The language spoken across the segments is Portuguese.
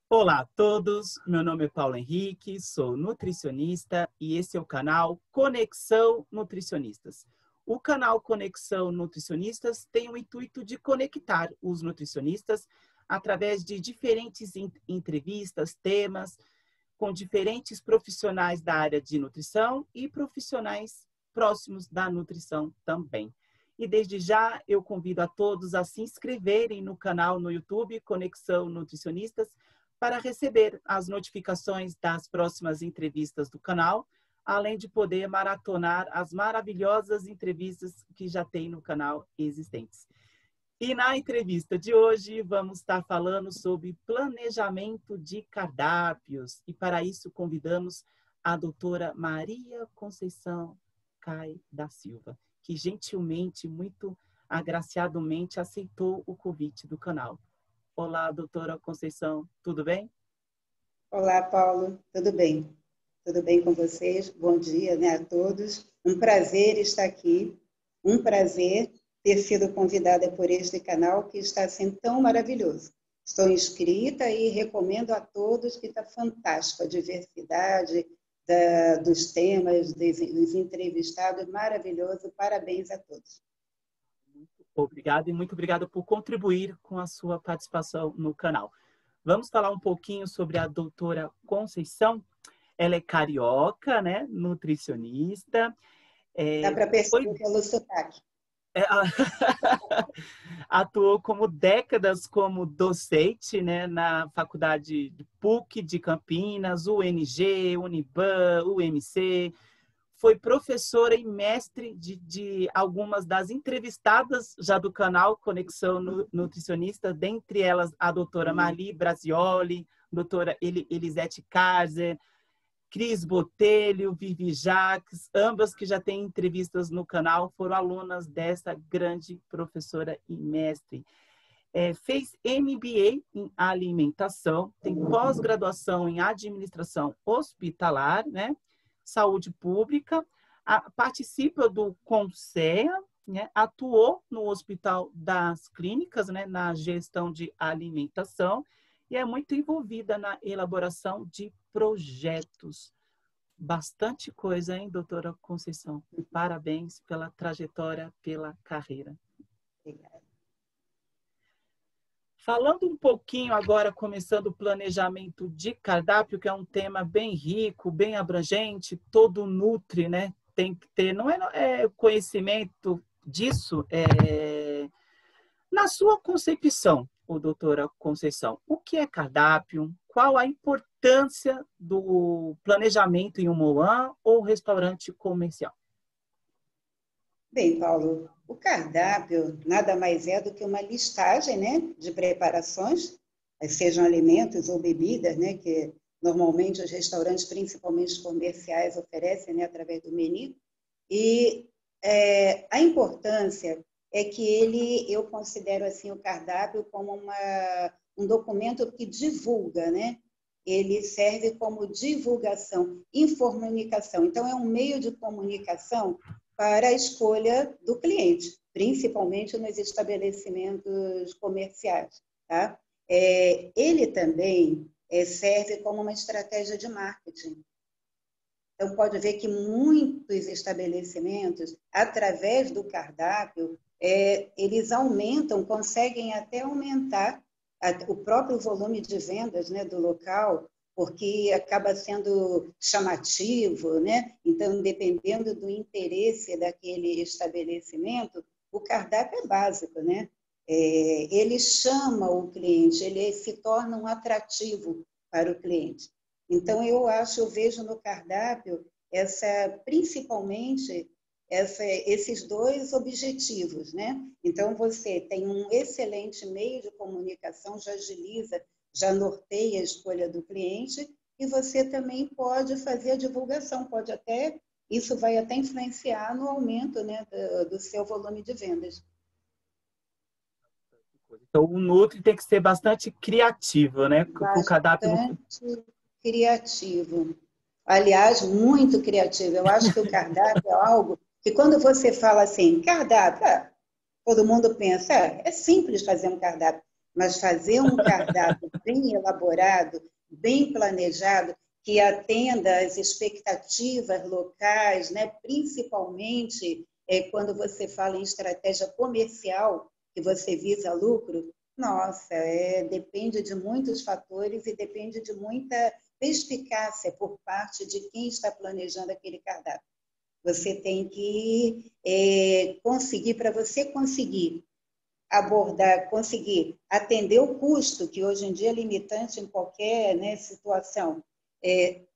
Olá a todos, meu nome é Paulo Henrique, sou nutricionista e esse é o canal Conexão Nutricionistas. O canal Conexão Nutricionistas tem o intuito de conectar os nutricionistas através de diferentes entrevistas, temas, com diferentes profissionais da área de nutrição e profissionais próximos da nutrição também. E desde já eu convido a todos a se inscreverem no canal no YouTube Conexão Nutricionistas para receber as notificações das próximas entrevistas do canal, além de poder maratonar as maravilhosas entrevistas que já tem no canal existentes. E na entrevista de hoje vamos estar falando sobre planejamento de cardápios. E para isso convidamos a doutora Maria Conceição Cai da Silva, que gentilmente, muito agraciadamente aceitou o convite do canal. Olá, doutora Conceição, tudo bem? Olá, Paulo, tudo bem? Tudo bem com vocês? Bom dia, né, a todos. Um prazer estar aqui, um prazer ter sido convidada por este canal que está sendo tão maravilhoso. Estou inscrita e recomendo a todos que está fantástico, a diversidade dos temas, dos entrevistados, maravilhoso. Parabéns a todos. Obrigado e muito obrigado por contribuir com a sua participação no canal. Vamos falar um pouquinho sobre a doutora Conceição. Ela é carioca, né? Nutricionista. Dá para perceber pelo sotaque. Atuou como décadas como docente, né, na Faculdade de PUC de Campinas, UNG, Uniban, UMC. Foi professora e mestre de algumas das entrevistadas já do canal Conexão Nutricionista, dentre elas a doutora Marli Brasioli, doutora Elisete Kaiser, Cris Botelho, Vivi Jacques, ambas que já têm entrevistas no canal, foram alunas dessa grande professora e mestre. Fez MBA em alimentação, tem pós-graduação em administração hospitalar, né? Saúde pública, participa do CONSEA, né? Atuou no Hospital das Clínicas, né? Na gestão de alimentação e é muito envolvida na elaboração de projetos. Bastante coisa, hein, doutora Conceição? Parabéns pela trajetória, pela carreira. Obrigada. Falando um pouquinho agora, começando o planejamento de cardápio, que é um tema bem rico, bem abrangente, todo nutri, né? Tem que ter, não é conhecimento disso, na sua concepção, doutora Conceição, o que é cardápio? Qual a importância do planejamento em um moan ou restaurante comercial? Bem, Paulo, o cardápio nada mais é do que uma listagem, né, de preparações, sejam alimentos ou bebidas, né, que normalmente os restaurantes, principalmente os comerciais, oferecem, né, através do menu. E a importância é que eu considero assim o cardápio como um documento que divulga, né? Ele serve como divulgação, comunicação. Então, é um meio de comunicação para a escolha do cliente, principalmente nos estabelecimentos comerciais. Tá? Ele também serve como uma estratégia de marketing. Então, pode ver que muitos estabelecimentos, através do cardápio, eles conseguem até aumentar o próprio volume de vendas, né, do local, porque acaba sendo chamativo, né? Então, dependendo do interesse daquele estabelecimento, o cardápio é básico, né? Ele chama o cliente, ele se torna um atrativo para o cliente. Então, eu vejo no cardápio principalmente esses dois objetivos, né? Então, você tem um excelente meio de comunicação, já agiliza, já norteia a escolha do cliente, e você também pode fazer a divulgação, isso vai até influenciar no aumento, né, do seu volume de vendas. Então, o Nutri tem que ser bastante criativo, né? O cardápio Bastante criativo. Aliás, muito criativo. Eu acho que o cardápio é algo que, quando você fala assim, cardápio, todo mundo pensa, é simples fazer um cardápio. mas fazer um cardápio bem elaborado, bem planejado, que atenda às expectativas locais, né? Principalmente quando você fala em estratégia comercial, que você visa lucro, nossa, depende de muitos fatores e depende de muita perspicácia por parte de quem está planejando aquele cardápio. Você tem que conseguir, para você conseguir abordar, conseguir atender o custo, que hoje em dia é limitante em qualquer, né, situação,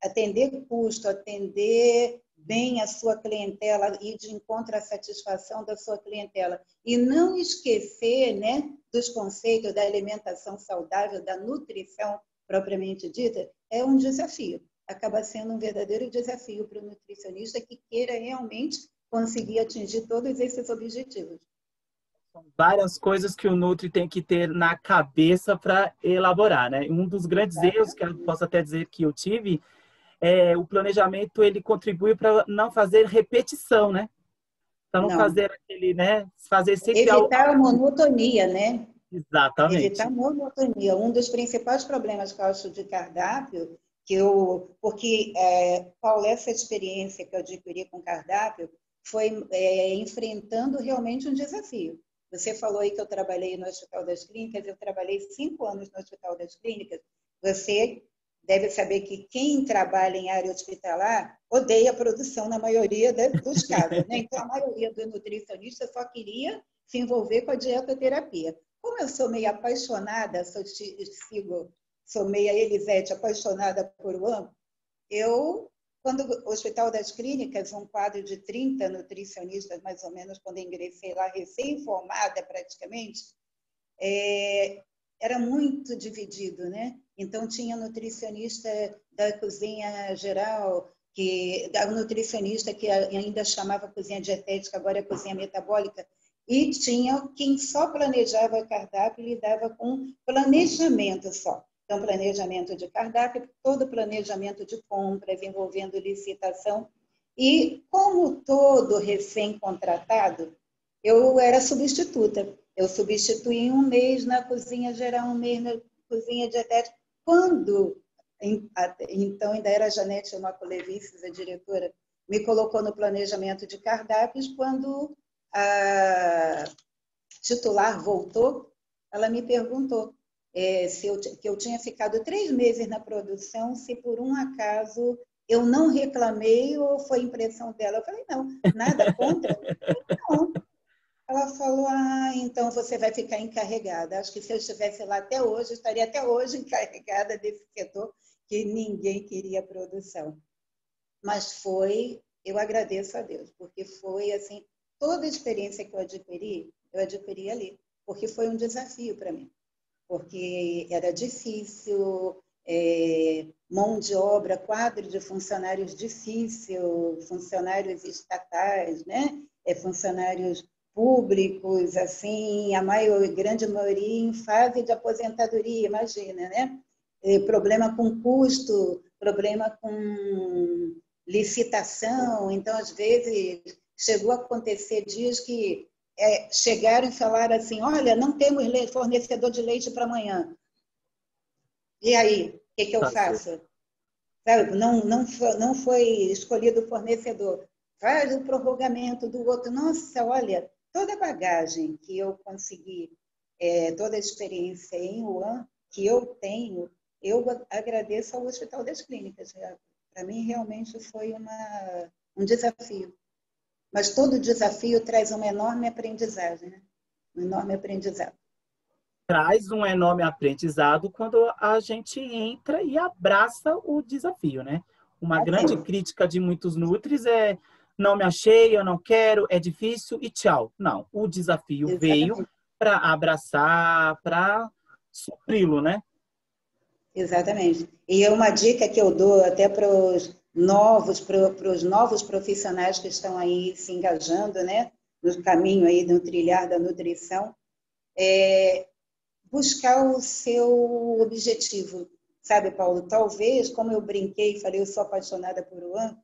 atender custo, atender bem a sua clientela e de encontro à satisfação da sua clientela. E não esquecer, né, dos conceitos da alimentação saudável, da nutrição propriamente dita, é um desafio. Acaba sendo um verdadeiro desafio para o nutricionista que queira realmente conseguir atingir todos esses objetivos. São várias coisas que o Nutri tem que ter na cabeça para elaborar, né? Um dos grandes erros que eu posso até dizer que eu tive o planejamento, ele contribui para não fazer repetição, né? Para não fazer aquele, né? Fazer sempre algo. Evitar a monotonia, né? Exatamente. Evitar a monotonia. Um dos principais problemas que eu acho de cardápio, porque, Paulo, essa experiência que eu adquiri com cardápio foi enfrentando realmente um desafio. Você falou aí que eu trabalhei no Hospital das Clínicas, eu trabalhei 5 anos no Hospital das Clínicas. Você deve saber que quem trabalha em área hospitalar odeia a produção na maioria dos casos, né? Então, a maioria dos nutricionistas só queria se envolver com a dietoterapia. Como eu sou meio apaixonada, sou meia Elisete, apaixonada por UAM, quando o Hospital das Clínicas, um quadro de 30 nutricionistas, mais ou menos, quando ingressei lá, recém-formada praticamente, era muito dividido, né? Então, tinha nutricionista da cozinha geral, o nutricionista que ainda chamava cozinha dietética, agora é cozinha metabólica, e tinha quem só planejava cardápio e lidava com planejamento só. Então, planejamento de cardápio, todo planejamento de compras, envolvendo licitação. E, como todo recém-contratado, eu era substituta. Eu substituí um mês na cozinha geral, um mês na cozinha dietética. Então, ainda era a Janete Macolevices, a diretora, me colocou no planejamento de cardápios. Quando a titular voltou, ela me perguntou que eu tinha ficado 3 meses na produção, se por um acaso eu não reclamei ou foi impressão dela. Eu falei, não, nada contra. Não. Ela falou, então você vai ficar encarregada. Acho que se eu estivesse lá até hoje, eu estaria até hoje encarregada desse setor, que ninguém queria produção. Mas eu agradeço a Deus, porque foi assim, toda a experiência que eu adquiri ali, porque foi um desafio para mim. Porque era difícil, mão de obra, quadro de funcionários difícil, funcionários estatais, né? Funcionários públicos, assim, grande maioria em fase de aposentadoria, imagina, né? Problema com custo, problema com licitação. Então, às vezes, chegou a acontecer dias que chegaram e falaram assim, olha, não temos fornecedor de leite para amanhã. E aí, o que eu faço? Sabe, não foi escolhido o fornecedor. Faz o prorrogamento do outro. Nossa, olha, toda a bagagem que eu consegui, toda a experiência em UAM que eu tenho, eu agradeço ao Hospital das Clínicas. Para mim, realmente foi um desafio. Mas todo desafio traz uma enorme aprendizagem, né? Um enorme aprendizado. Traz um enorme aprendizado quando a gente entra e abraça o desafio, né? Uma grande crítica de muitos nutris não me achei, eu não quero, é difícil e tchau. Não, o desafio veio para abraçar, para supri-lo, né? Exatamente. E é uma dica que eu dou até para os novos profissionais que estão aí se engajando, né, no caminho aí do trilhar da nutrição, buscar o seu objetivo. Sabe, Paulo, talvez, como eu brinquei e falei, eu sou apaixonada por UAM,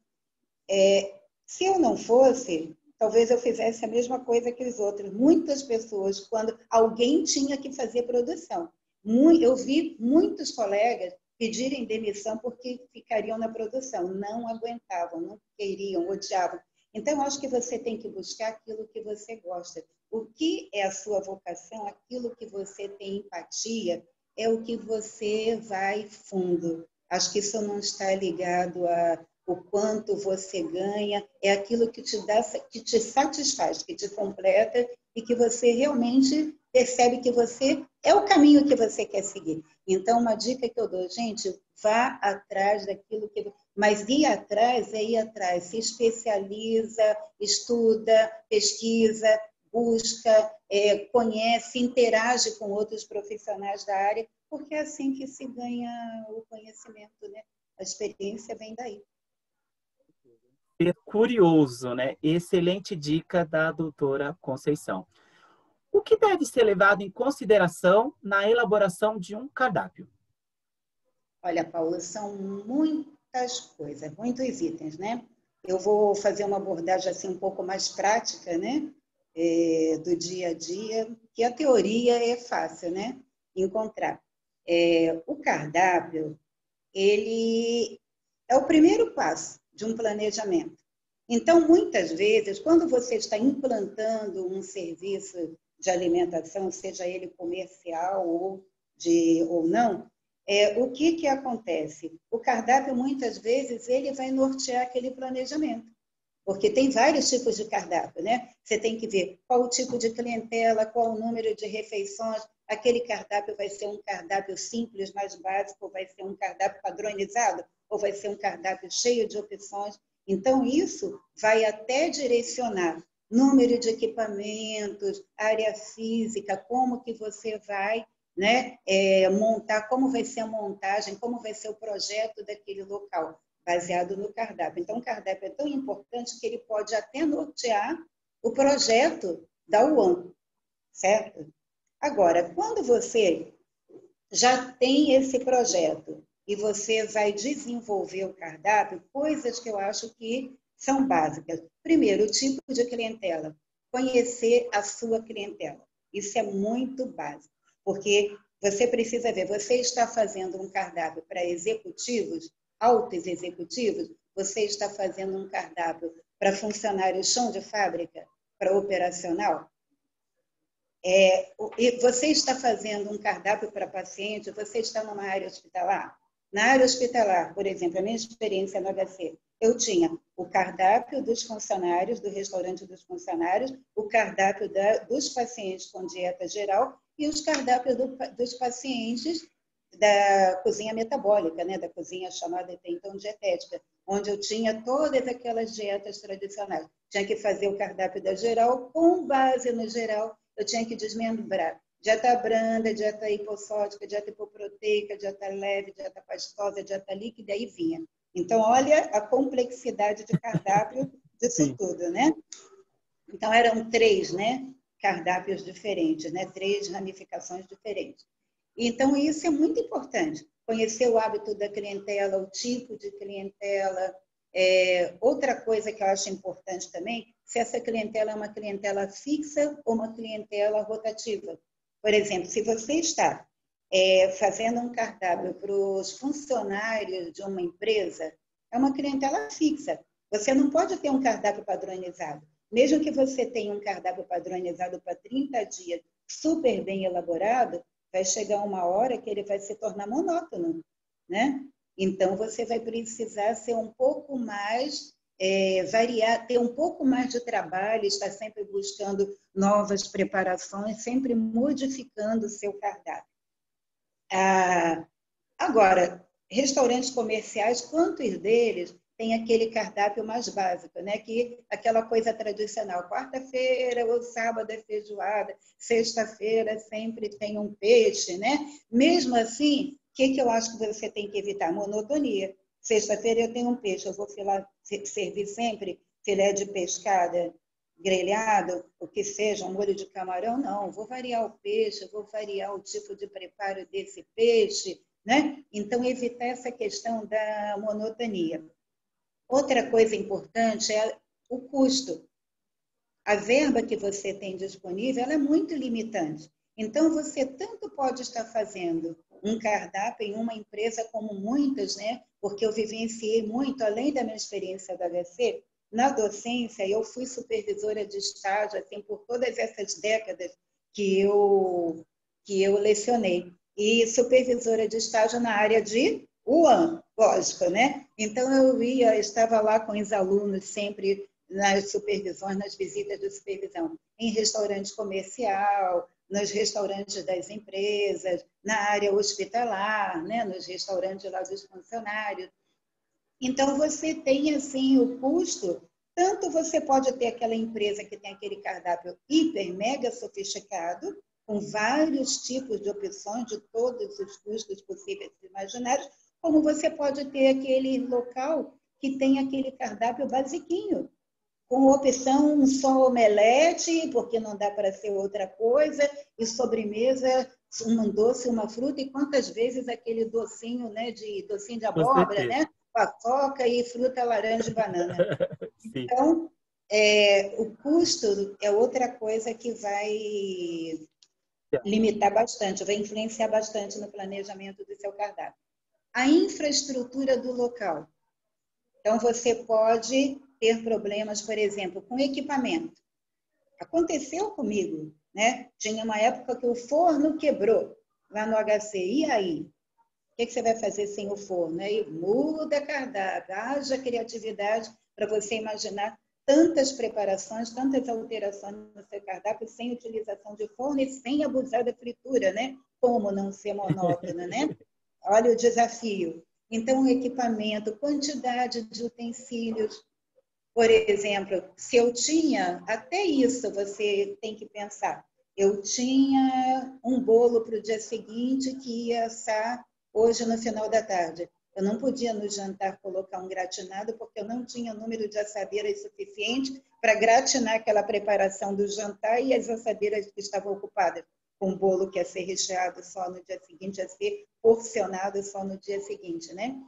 se eu não fosse, talvez eu fizesse a mesma coisa que os outros. Muitas pessoas, quando alguém tinha que fazer produção. Eu vi muitos colegas pedirem demissão porque ficariam na produção, não aguentavam, não queriam, odiavam. Então, acho que você tem que buscar aquilo que você gosta. O que é a sua vocação, aquilo que você tem empatia, é o que você vai fundo. Acho que isso não está ligado ao quanto você ganha, é aquilo que te dá, que te satisfaz, que te completa e que você realmente percebe que você é o caminho que você quer seguir. Então, uma dica que eu dou, gente, vá atrás daquilo que... Mas ir atrás é ir atrás, se especializa, estuda, pesquisa, busca, conhece, interage com outros profissionais da área, porque é assim que se ganha o conhecimento, né? A experiência vem daí. Ser curioso, né? Excelente dica da doutora Conceição. O que deve ser levado em consideração na elaboração de um cardápio? Olha, Paula, são muitas coisas, muitos itens, né? Eu vou fazer uma abordagem assim um pouco mais prática, né? Do dia a dia, que a teoria é fácil, né? Encontrar. O cardápio, ele é o primeiro passo de um planejamento. Então, muitas vezes, quando você está implantando um serviço de alimentação, seja ele comercial ou não, o que acontece? O cardápio, muitas vezes, ele vai nortear aquele planejamento, porque tem vários tipos de cardápio, né? Você tem que ver qual o tipo de clientela, qual o número de refeições, aquele cardápio vai ser um cardápio simples, mais básico, ou vai ser um cardápio padronizado, ou vai ser um cardápio cheio de opções. Então, isso vai até direcionar número de equipamentos, área física, como que você vai, né, montar, como vai ser a montagem, como vai ser o projeto daquele local, baseado no cardápio. Então, o cardápio é tão importante que ele pode até nortear o projeto da UAM, certo? Agora, quando você já tem esse projeto e você vai desenvolver o cardápio, coisas que eu acho que são básicas. Primeiro, o tipo de clientela. Conhecer a sua clientela. Isso é muito básico, porque você precisa ver, você está fazendo um cardápio para executivos, altos executivos, você está fazendo um cardápio para funcionários chão de fábrica, para operacional, você está fazendo um cardápio para paciente, você está numa área hospitalar? Na área hospitalar, por exemplo, a minha experiência no HC, eu tinha o cardápio dos funcionários, do restaurante dos funcionários, o cardápio dos pacientes com dieta geral e os cardápios dos pacientes da cozinha metabólica, né, da cozinha chamada até então dietética, onde eu tinha todas aquelas dietas tradicionais. Tinha que fazer o cardápio da geral, com base no geral, eu tinha que desmembrar. Dieta branda, dieta hipossódica, dieta hipoproteica, dieta leve, dieta pastosa, dieta líquida, e vinha. Então, olha a complexidade de cardápio disso Sim. tudo, né? Então, eram 3, né, cardápios diferentes, né, 3 ramificações diferentes. Então, isso é muito importante, conhecer o hábito da clientela, o tipo de clientela. Outra coisa que eu acho importante também, se essa clientela é uma clientela fixa ou uma clientela rotativa. Por exemplo, se você está fazendo um cardápio para os funcionários de uma empresa, é uma clientela fixa. Você não pode ter um cardápio padronizado. Mesmo que você tenha um cardápio padronizado para 30 dias, super bem elaborado, vai chegar uma hora que ele vai se tornar monótono, né? Então, você vai precisar ser um pouco mais, variar, ter um pouco mais de trabalho, estar sempre buscando novas preparações, sempre modificando o seu cardápio. Agora, restaurantes comerciais, quantos deles têm aquele cardápio mais básico, né? Que aquela coisa tradicional, quarta-feira ou sábado é feijoada, sexta-feira sempre tem um peixe, né? Mesmo assim, o que eu acho que você tem que evitar? Monotonia. Sexta-feira eu tenho um peixe, eu vou servir sempre filé de pescada grelhado, o que seja, um molho de camarão, não, eu vou variar o peixe, eu vou variar o tipo de preparo desse peixe, né? Então, evitar essa questão da monotonia. Outra coisa importante é o custo. A verba que você tem disponível, ela é muito limitante. Então, você tanto pode estar fazendo um cardápio em uma empresa como muitas, né? Porque eu vivenciei muito, além da minha experiência da HC, na docência, eu fui supervisora de estágio, assim, por todas essas décadas que eu lecionei. E supervisora de estágio na área de UAM, lógico, né? Então, estava lá com os alunos sempre nas supervisões, nas visitas de supervisão, em restaurante comercial, nos restaurantes das empresas, na área hospitalar, né? Nos restaurantes lá dos funcionários. Então, você tem, assim, o custo, tanto você pode ter aquela empresa que tem aquele cardápio hiper, mega sofisticado, com vários tipos de opções, de todos os custos possíveis e imaginários, como você pode ter aquele local que tem aquele cardápio basiquinho, com opção só omelete, porque não dá para ser outra coisa, e sobremesa, um doce, uma fruta, e quantas vezes aquele docinho, né, docinho de Com abóbora, certeza. né, paçoca e fruta, laranja e banana. Sim. Então, o custo é outra coisa que vai limitar bastante, vai influenciar bastante no planejamento do seu cardápio. A infraestrutura do local. Então, você pode ter problemas, por exemplo, com equipamento. Aconteceu comigo, né? Tinha uma época que o forno quebrou lá no HC. E aí? O que você vai fazer sem o forno? Aí muda cardápio, haja criatividade para você imaginar tantas preparações, tantas alterações no seu cardápio sem utilização de forno e sem abusar da fritura, né? Como não ser monótono, né? Olha o desafio. Então, o equipamento, quantidade de utensílios. Por exemplo, se eu tinha, até isso você tem que pensar, eu tinha um bolo para o dia seguinte que ia assar hoje no final da tarde. Eu não podia no jantar colocar um gratinado porque eu não tinha número de assadeiras suficiente para gratinar aquela preparação do jantar e as assadeiras que estavam ocupadas com o bolo que ia ser recheado só no dia seguinte, ia ser porcionado só no dia seguinte, né?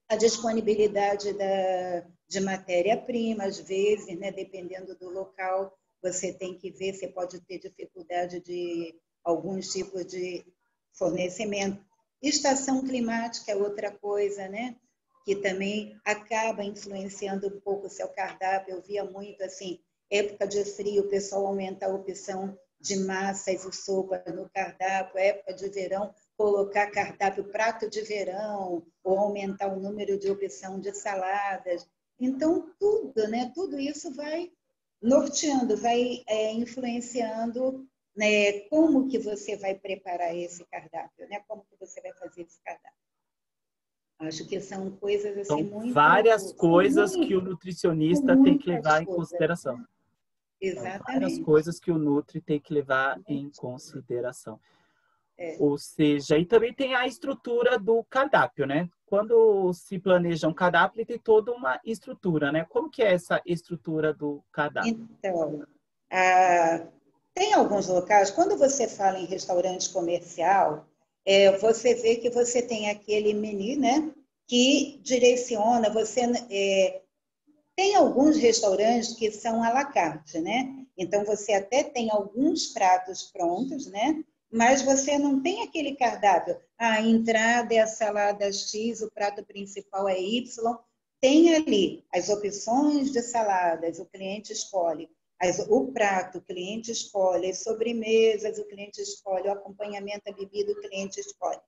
A disponibilidade de matéria-prima, às vezes, né, dependendo do local, você tem que ver, você pode ter dificuldade de alguns tipos de fornecimento. Estação climática é outra coisa, né? Que também acaba influenciando um pouco o seu cardápio. Eu via muito assim, época de frio, o pessoal aumenta a opção de massas e sopas no cardápio, época de verão, colocar cardápio prato de verão, ou aumentar o número de opção de saladas. Então, tudo, né? Tudo isso vai norteando, vai influenciando, né, como que você vai preparar esse cardápio, né? Como que você vai fazer esse cardápio. Acho que são coisas assim São muito... várias coisas que o nutricionista tem que levar muitas em coisas, consideração. né? São várias Exatamente. coisas que o Nutri tem que levar em consideração. É. Ou seja, e também tem a estrutura do cardápio, né? Quando se planeja um cardápio, ele tem toda uma estrutura, né? Como que é essa estrutura do cardápio? Então, tem alguns locais, quando você fala em restaurante comercial, você vê que você tem aquele menu, né, que direciona, tem alguns restaurantes que são à la carte, né? Então, você até tem alguns pratos prontos, né? Mas você não tem aquele cardápio. A entrada é a salada X, o prato principal é Y. Tem ali as opções de saladas, o cliente escolhe. O prato, o cliente escolhe. As sobremesas, o cliente escolhe. O acompanhamento, a bebida, o cliente escolhe.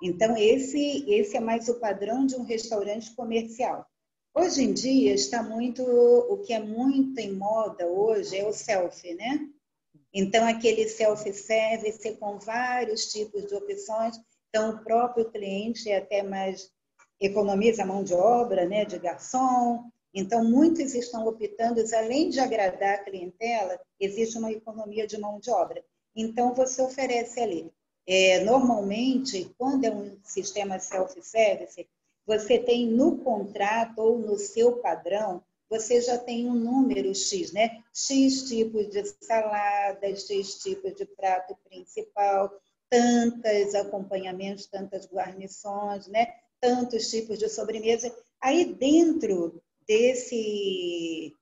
Então, esse é mais o padrão de um restaurante comercial. Hoje em dia, o que é muito em moda hoje é o selfie, né? Então, aquele self-service com vários tipos de opções. Então, o próprio cliente até mais economiza a mão de obra, né, de garçom. Então, muitos estão optando, além de agradar a clientela, existe uma economia de mão de obra. Então, você oferece ali. Normalmente, quando é um sistema self-service, você tem no contrato ou no seu padrão, você já tem um número X, né? X tipos de saladas, X tipos de prato principal, tantos acompanhamentos, tantas guarnições, né? Tantos tipos de sobremesa. Aí, dentro desse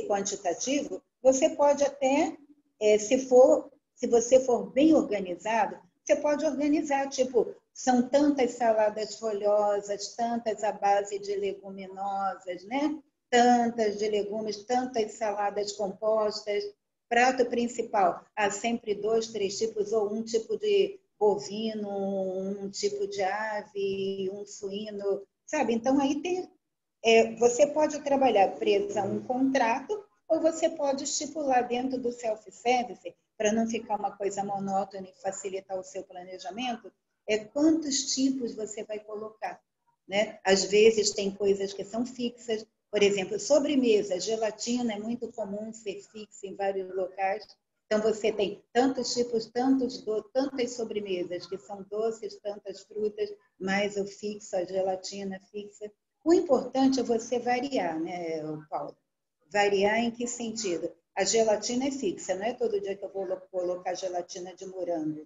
quantitativo, Você pode até, se você for bem organizado, você pode organizar, tipo, são tantas saladas folhosas, tantas à base de leguminosas, né? Tantas de legumes, tantas saladas compostas. Prato principal, há sempre 2, 3 tipos, ou um tipo de bovino, um tipo de ave, um suíno, sabe? Então, aí você pode trabalhar presa a um contrato ou você pode estipular dentro do self-service, para não ficar uma coisa monótona e facilitar o seu planejamento, quantos tipos você vai colocar. Né? Às vezes tem coisas que são fixas, por exemplo, sobremesa, gelatina é muito comum ser fixa em vários locais. Então, você tem tantos tipos, tantas sobremesas, que são doces, tantas frutas, mais o fixo, a gelatina fixa. O importante é você variar, né, Paulo? Variar em que sentido? A gelatina é fixa, não é todo dia que eu vou colocar gelatina de morango.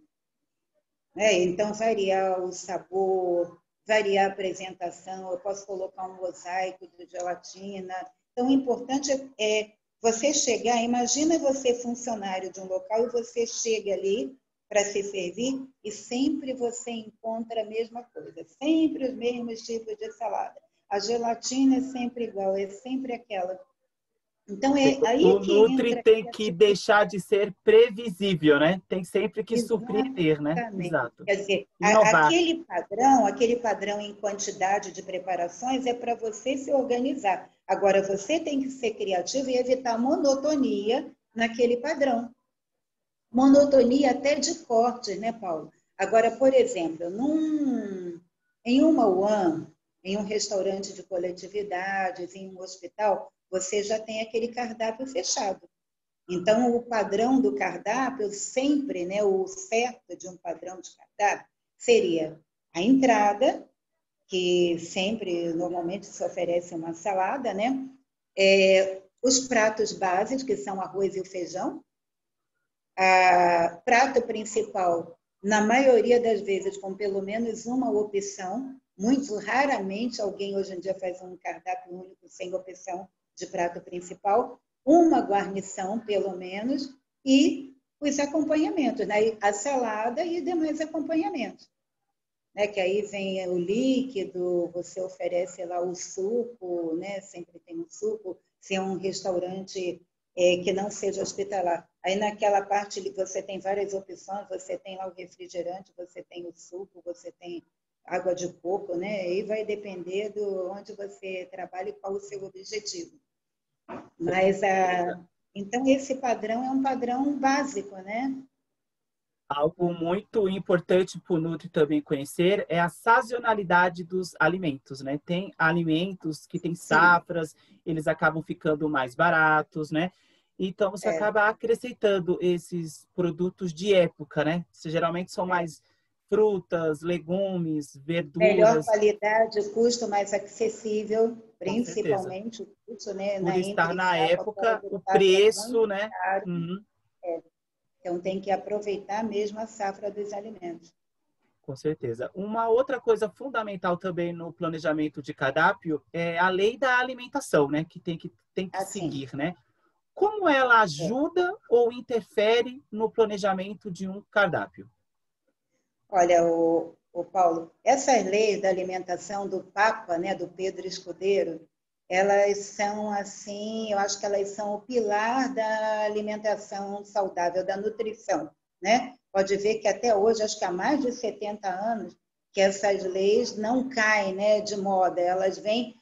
Então, variar o sabor, variar a apresentação, eu posso colocar um mosaico de gelatina. Então, o importante é você chegar, imagina você funcionário de um local e você chega ali para se servir e sempre você encontra a mesma coisa, sempre os mesmos tipos de salada. A gelatina é sempre igual, é sempre aquela. Então, é aí O que Nutri entra a tem que criatividade. deixar de ser previsível, né? Tem sempre que surpreender, né? Exatamente. Exato. Quer dizer, Inovar. aquele padrão em quantidade de preparações é para você se organizar. Agora, você tem que ser criativo e evitar monotonia naquele padrão. Monotonia até de corte, né, Paulo? Agora, por exemplo, em uma UAM, em um restaurante de coletividades, em um hospital, você já tem aquele cardápio fechado. Então, o padrão do cardápio, sempre, né, o certo de um padrão de cardápio, seria a entrada, que sempre, normalmente, se oferece uma salada, né? Os pratos básicos, que são arroz e o feijão. Prato principal, na maioria das vezes, com pelo menos uma opção. Muito raramente alguém hoje em dia faz um cardápio único sem opção de prato principal. Uma guarnição, pelo menos, e os acompanhamentos, né? A salada e demais acompanhamentos. Né? Que aí vem o líquido, você oferece lá o suco, né? Sempre tem um suco, se é um restaurante que não seja hospitalar. Aí naquela parte você tem várias opções, você tem lá o refrigerante, você tem o suco, você tem água de coco, né? E vai depender de onde você trabalha e qual o seu objetivo. Mas, então, esse padrão é um padrão básico, né? Algo muito importante para o Nutri também conhecer é a sazonalidade dos alimentos, né? Tem alimentos que têm Sim. safras, eles acabam ficando mais baratos, né? Então, você acaba acrescentando esses produtos de época, né? Geralmente são mais frutas, legumes, Melhor verduras, qualidade, custo mais acessível, com certeza. principalmente o custo, né? Por estar Entre na safra fora época, de o safra é preço, muito né? caro. Uhum. Então, tem que aproveitar mesmo a safra dos alimentos. Com certeza. Uma outra coisa fundamental também no planejamento de cardápio é a lei da alimentação, né? Que tem que Assim, seguir, né? Como ela ajuda ou interfere no planejamento de um cardápio? olha, o Paulo, essas leis da alimentação do Papa, né, do Pedro Escudeiro, elas são assim, eu acho que elas são o pilar da alimentação saudável, da nutrição, né? Pode ver que até hoje, acho que há mais de 70 anos, que essas leis não caem, né, de moda, elas vêm,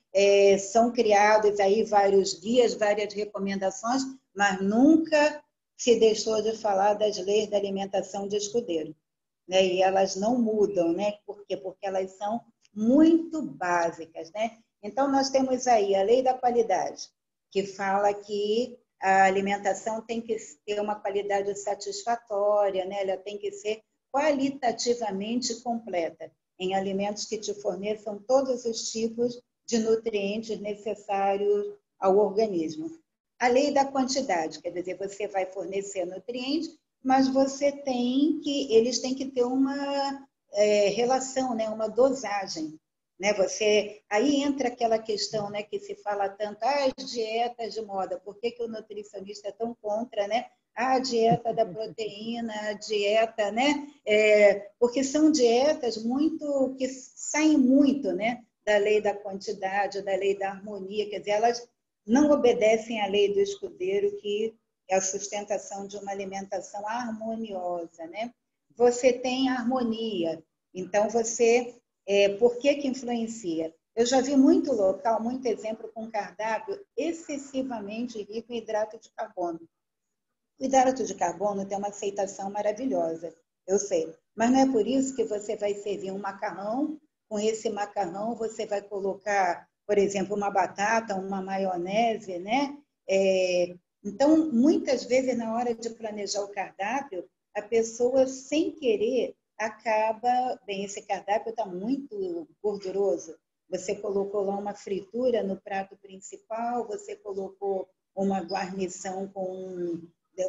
são criadas aí vários guias, várias recomendações, mas nunca se deixou de falar das leis da alimentação de Escudeiro. Né? E elas não mudam, né? Por quê? Porque elas são muito básicas, né? Então, nós temos aí a lei da qualidade, que fala que a alimentação tem que ter uma qualidade satisfatória, né? Ela tem que ser qualitativamente completa, em alimentos que te forneçam todos os tipos de nutrientes necessários ao organismo. A lei da quantidade, quer dizer, você vai fornecer nutrientes, mas eles têm que ter uma relação, né? Uma dosagem. né? Aí entra aquela questão, né, que se fala tanto, as dietas de moda, por que que o nutricionista é tão contra, né? A dieta da proteína, a dieta, né? Porque são dietas muito que saem muito, né, da lei da quantidade, da lei da harmonia, quer dizer, elas não obedecem à lei do escudeiro, que é a sustentação de uma alimentação harmoniosa, né? Você tem harmonia, então por que influencia? Eu já vi muito local, muito exemplo com cardápio excessivamente rico em hidrato de carbono. O hidrato de carbono tem uma aceitação maravilhosa, eu sei. Mas não é por isso que você vai servir um macarrão, com esse macarrão você vai colocar, por exemplo, uma batata, uma maionese, né? Então, muitas vezes, na hora de planejar o cardápio, a pessoa, sem querer, acaba... Bem, esse cardápio está muito gorduroso. Você colocou lá uma fritura no prato principal, você colocou uma guarnição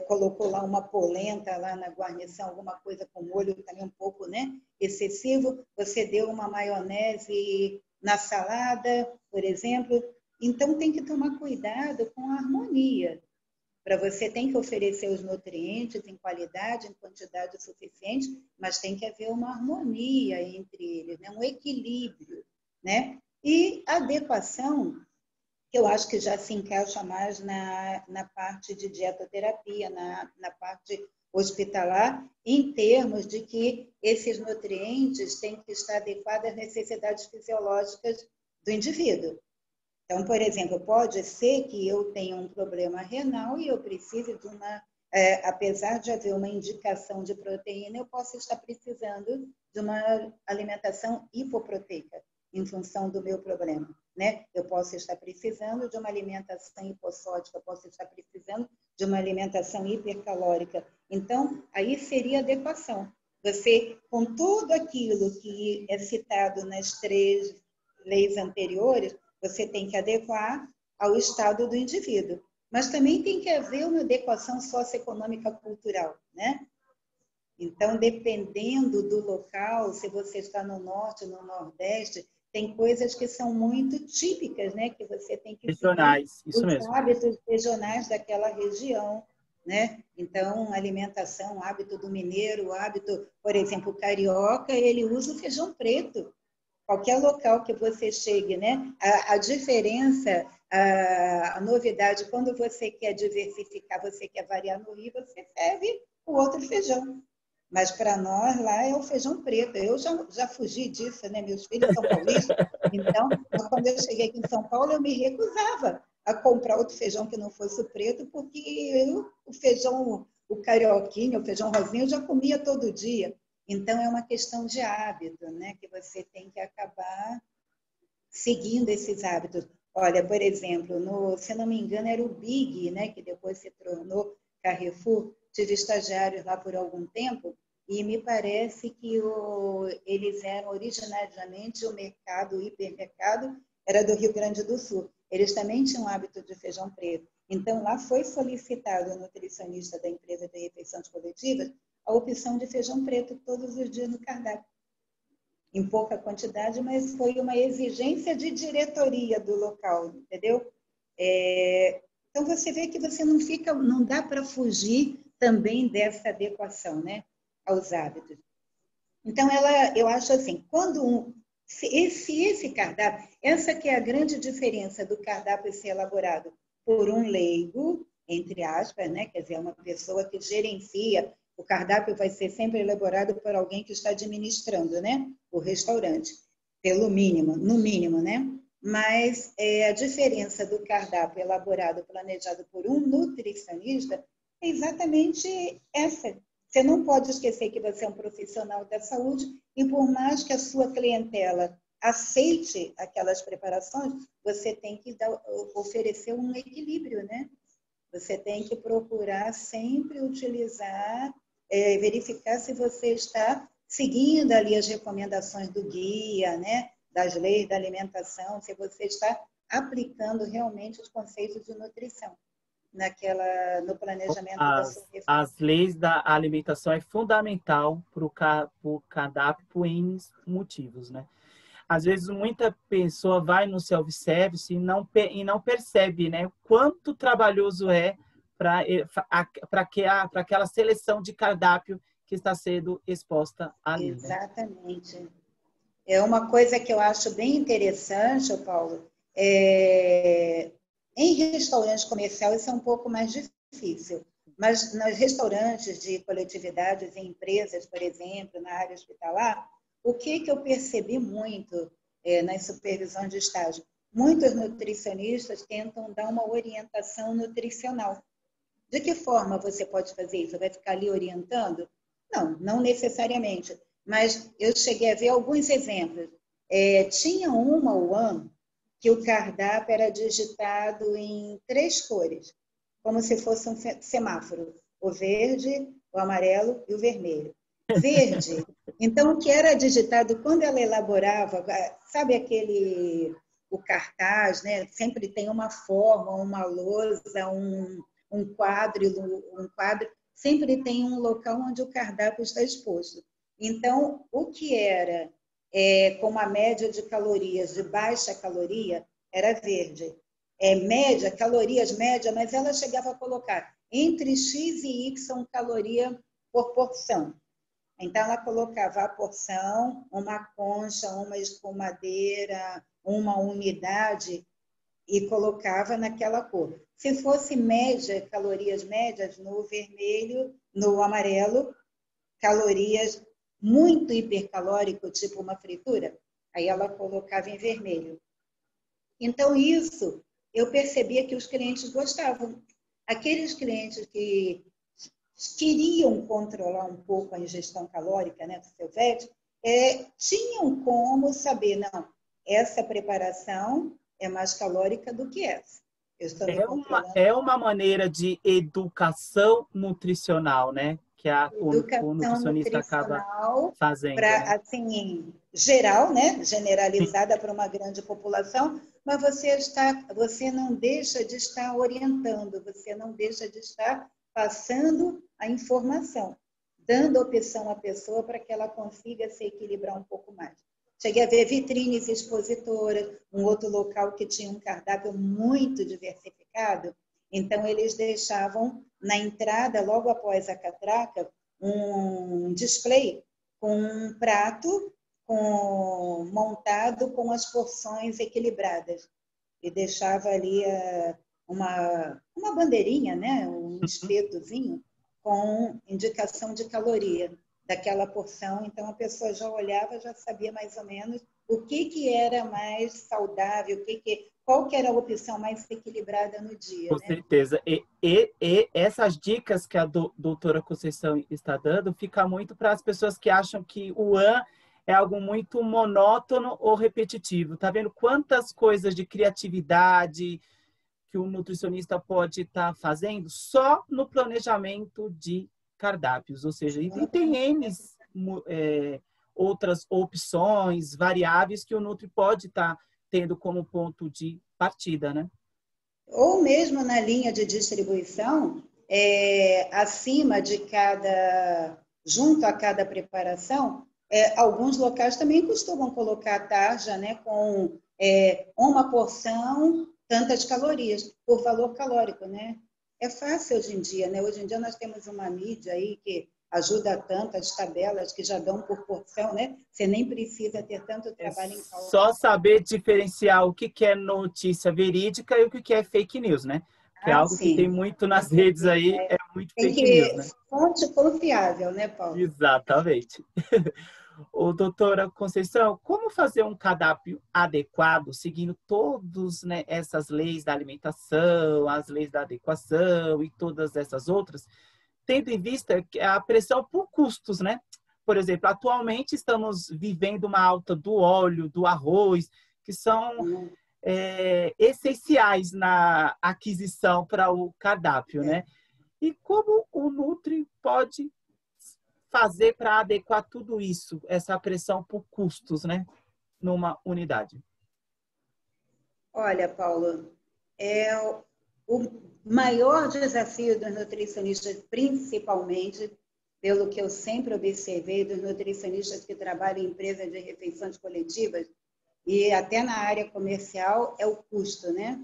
colocou lá uma polenta lá na guarnição, alguma coisa com molho também um pouco, né, excessivo. Você deu uma maionese na salada, por exemplo. Então, tem que tomar cuidado com a harmonia. Para você tem que oferecer os nutrientes em qualidade, em quantidade suficiente, mas tem que haver uma harmonia entre eles, né? Um equilíbrio, né? E adequação, que eu acho que já se encaixa mais na parte de dietoterapia, na parte hospitalar, em termos de que esses nutrientes têm que estar adequados às necessidades fisiológicas do indivíduo. Então, por exemplo, pode ser que eu tenha um problema renal e eu precise de apesar de haver uma indicação de proteína, eu posso estar precisando de uma alimentação hipoproteica, em função do meu problema, né? Eu posso estar precisando de uma alimentação hipossódica, eu posso estar precisando de uma alimentação hipercalórica. Então, aí seria adequação. Você, com tudo aquilo que é citado nas 3 leis anteriores, você tem que adequar ao estado do indivíduo. Mas também tem que haver uma adequação socioeconômica cultural, né? Então, dependendo do local, se você está no norte, no nordeste, tem coisas que são muito típicas, né? Que você tem que seguir Regionais, isso os mesmo. hábitos regionais daquela região, né? Então, alimentação, hábito do mineiro, hábito, por exemplo, o carioca, ele usa o feijão preto. Qualquer local que você chegue, né? A diferença, a novidade, quando você quer diversificar, você quer variar no Rio, você serve o outro feijão. Mas para nós lá é o feijão preto. Eu já fugi disso, né? Meus filhos são paulistas, então, quando eu cheguei aqui em São Paulo, eu me recusava a comprar outro feijão que não fosse o preto, porque o feijão, o carioquinho, o feijão rosinha, eu já comia todo dia. Então, é uma questão de hábito, né? Que você tem que acabar seguindo esses hábitos. Olha, por exemplo, se não me engano, era o Big, né? Que depois se tornou Carrefour. Tive estagiários lá por algum tempo e me parece que eles eram originariamente o hipermercado, era do Rio Grande do Sul. Eles também tinham o hábito de feijão preto. Então, lá foi solicitado o nutricionista da empresa de refeições coletivas a opção de feijão preto todos os dias no cardápio. Em pouca quantidade, mas foi uma exigência de diretoria do local, entendeu? Então, você vê que você não dá para fugir também dessa adequação, né, aos hábitos. Então, eu acho assim, se esse cardápio, essa que é a grande diferença do cardápio ser elaborado por um leigo, entre aspas, né, quer dizer, uma pessoa que gerencia, o cardápio vai ser sempre elaborado por alguém que está administrando, né, o restaurante, pelo mínimo, no mínimo, né? Mas a diferença do cardápio elaborado, planejado por um nutricionista, é exatamente essa. Você não pode esquecer que você é um profissional da saúde e por mais que a sua clientela aceite aquelas preparações, você tem que oferecer um equilíbrio, né? Você tem que procurar sempre utilizar, verificar se você está seguindo ali as recomendações do guia, né? Das leis da alimentação, se você está aplicando realmente os conceitos de nutrição no planejamento da sua refeição. As leis da alimentação é fundamental para o cardápio por N motivos, né? Às vezes, muita pessoa vai no self-service e não percebe, né, quanto trabalhoso é para aquela seleção de cardápio que está sendo exposta ali, né? Exatamente. É uma coisa que eu acho bem interessante, ô Paulo. Em restaurantes comerciais isso é um pouco mais difícil, mas nos restaurantes de coletividades e empresas, por exemplo, na área hospitalar, o que eu percebi muito nas supervisões de estágio? Muitos nutricionistas tentam dar uma orientação nutricional. De que forma você pode fazer isso? Você vai ficar ali orientando? Não, não necessariamente. Mas eu cheguei a ver alguns exemplos. Tinha uma UAN que o cardápio era digitado em 3 cores, como se fosse um semáforo: o verde, o amarelo e o vermelho. Verde. Então, o que era digitado quando ela elaborava, sabe o cartaz, né? Sempre tem uma forma, uma lousa, um quadro, sempre tem um local onde o cardápio está exposto. Então, o que era com uma média de calorias de baixa caloria era verde. Média, calorias média, mas ela chegava a colocar entre X e Y caloria por porção. Então, ela colocava a porção, uma concha, uma espumadeira, uma unidade, e colocava naquela cor. Se fosse média, calorias médias, no vermelho, no amarelo, calorias muito hipercalórico, tipo uma fritura, aí ela colocava em vermelho. Então, isso eu percebia que os clientes gostavam. Aqueles clientes que queriam controlar um pouco a ingestão calórica, né, do seu VET, tinham como saber, não, essa preparação é mais calórica do que essa. Eu estou me controlando. É uma maneira de educação nutricional, né? Que o Educação nutricionista acaba nutricional fazendo, para, né? assim, geral, né? Sim. Generalizada para uma grande população, mas você não deixa de estar orientando, você não deixa de estar passando a informação, dando opção à pessoa para que ela consiga se equilibrar um pouco mais. Cheguei a ver vitrines expositoras, um outro local que tinha um cardápio muito diversificado, então eles deixavam na entrada, logo após a catraca, um display com um prato montado com as porções equilibradas. E deixava ali uma bandeirinha, né? Um espetozinho com indicação de caloria daquela porção. Então, a pessoa já olhava, já sabia mais ou menos o que era mais saudável, qual que era a opção mais equilibrada no dia, Com né? certeza. E essas dicas que a doutora Conceição está dando fica muito para as pessoas que acham que o AN é algo muito monótono ou repetitivo. Tá vendo quantas coisas de criatividade que o nutricionista pode estar fazendo só no planejamento de cardápios? Ou seja, e tem N outras opções, variáveis que o Nutri pode estar tendo como ponto de partida, né? Ou mesmo na linha de distribuição, acima de junto a cada preparação, alguns locais também costumam colocar a tarja, né, com uma porção, tantas calorias, por valor calórico, né? É fácil hoje em dia, né? Hoje em dia nós temos uma mídia aí que ajuda tanto, as tabelas que já dão por porção, né? Você nem precisa ter tanto trabalho em Só cálculo. saber diferenciar o que é notícia verídica e o que é fake news, né? Que é Ah, algo que tem sim, muito com nas redes certeza. aí, é muito Tem fake news, que né? fonte confiável, né, Paulo? Exatamente. Ô, doutora Conceição, como fazer um cardápio adequado, seguindo todas, né, essas leis da alimentação, as leis da adequação e todas essas outras, tendo em vista a pressão por custos, né? Por exemplo, atualmente estamos vivendo uma alta do óleo, do arroz, que são essenciais na aquisição para o cardápio, É. né? E como o Nutri pode fazer para adequar tudo isso, essa pressão por custos, né? Numa unidade? Olha, Paulo, o maior desafio dos nutricionistas, principalmente, pelo que eu sempre observei dos nutricionistas que trabalham em empresas de refeições coletivas, E até na área comercial é o custo, né?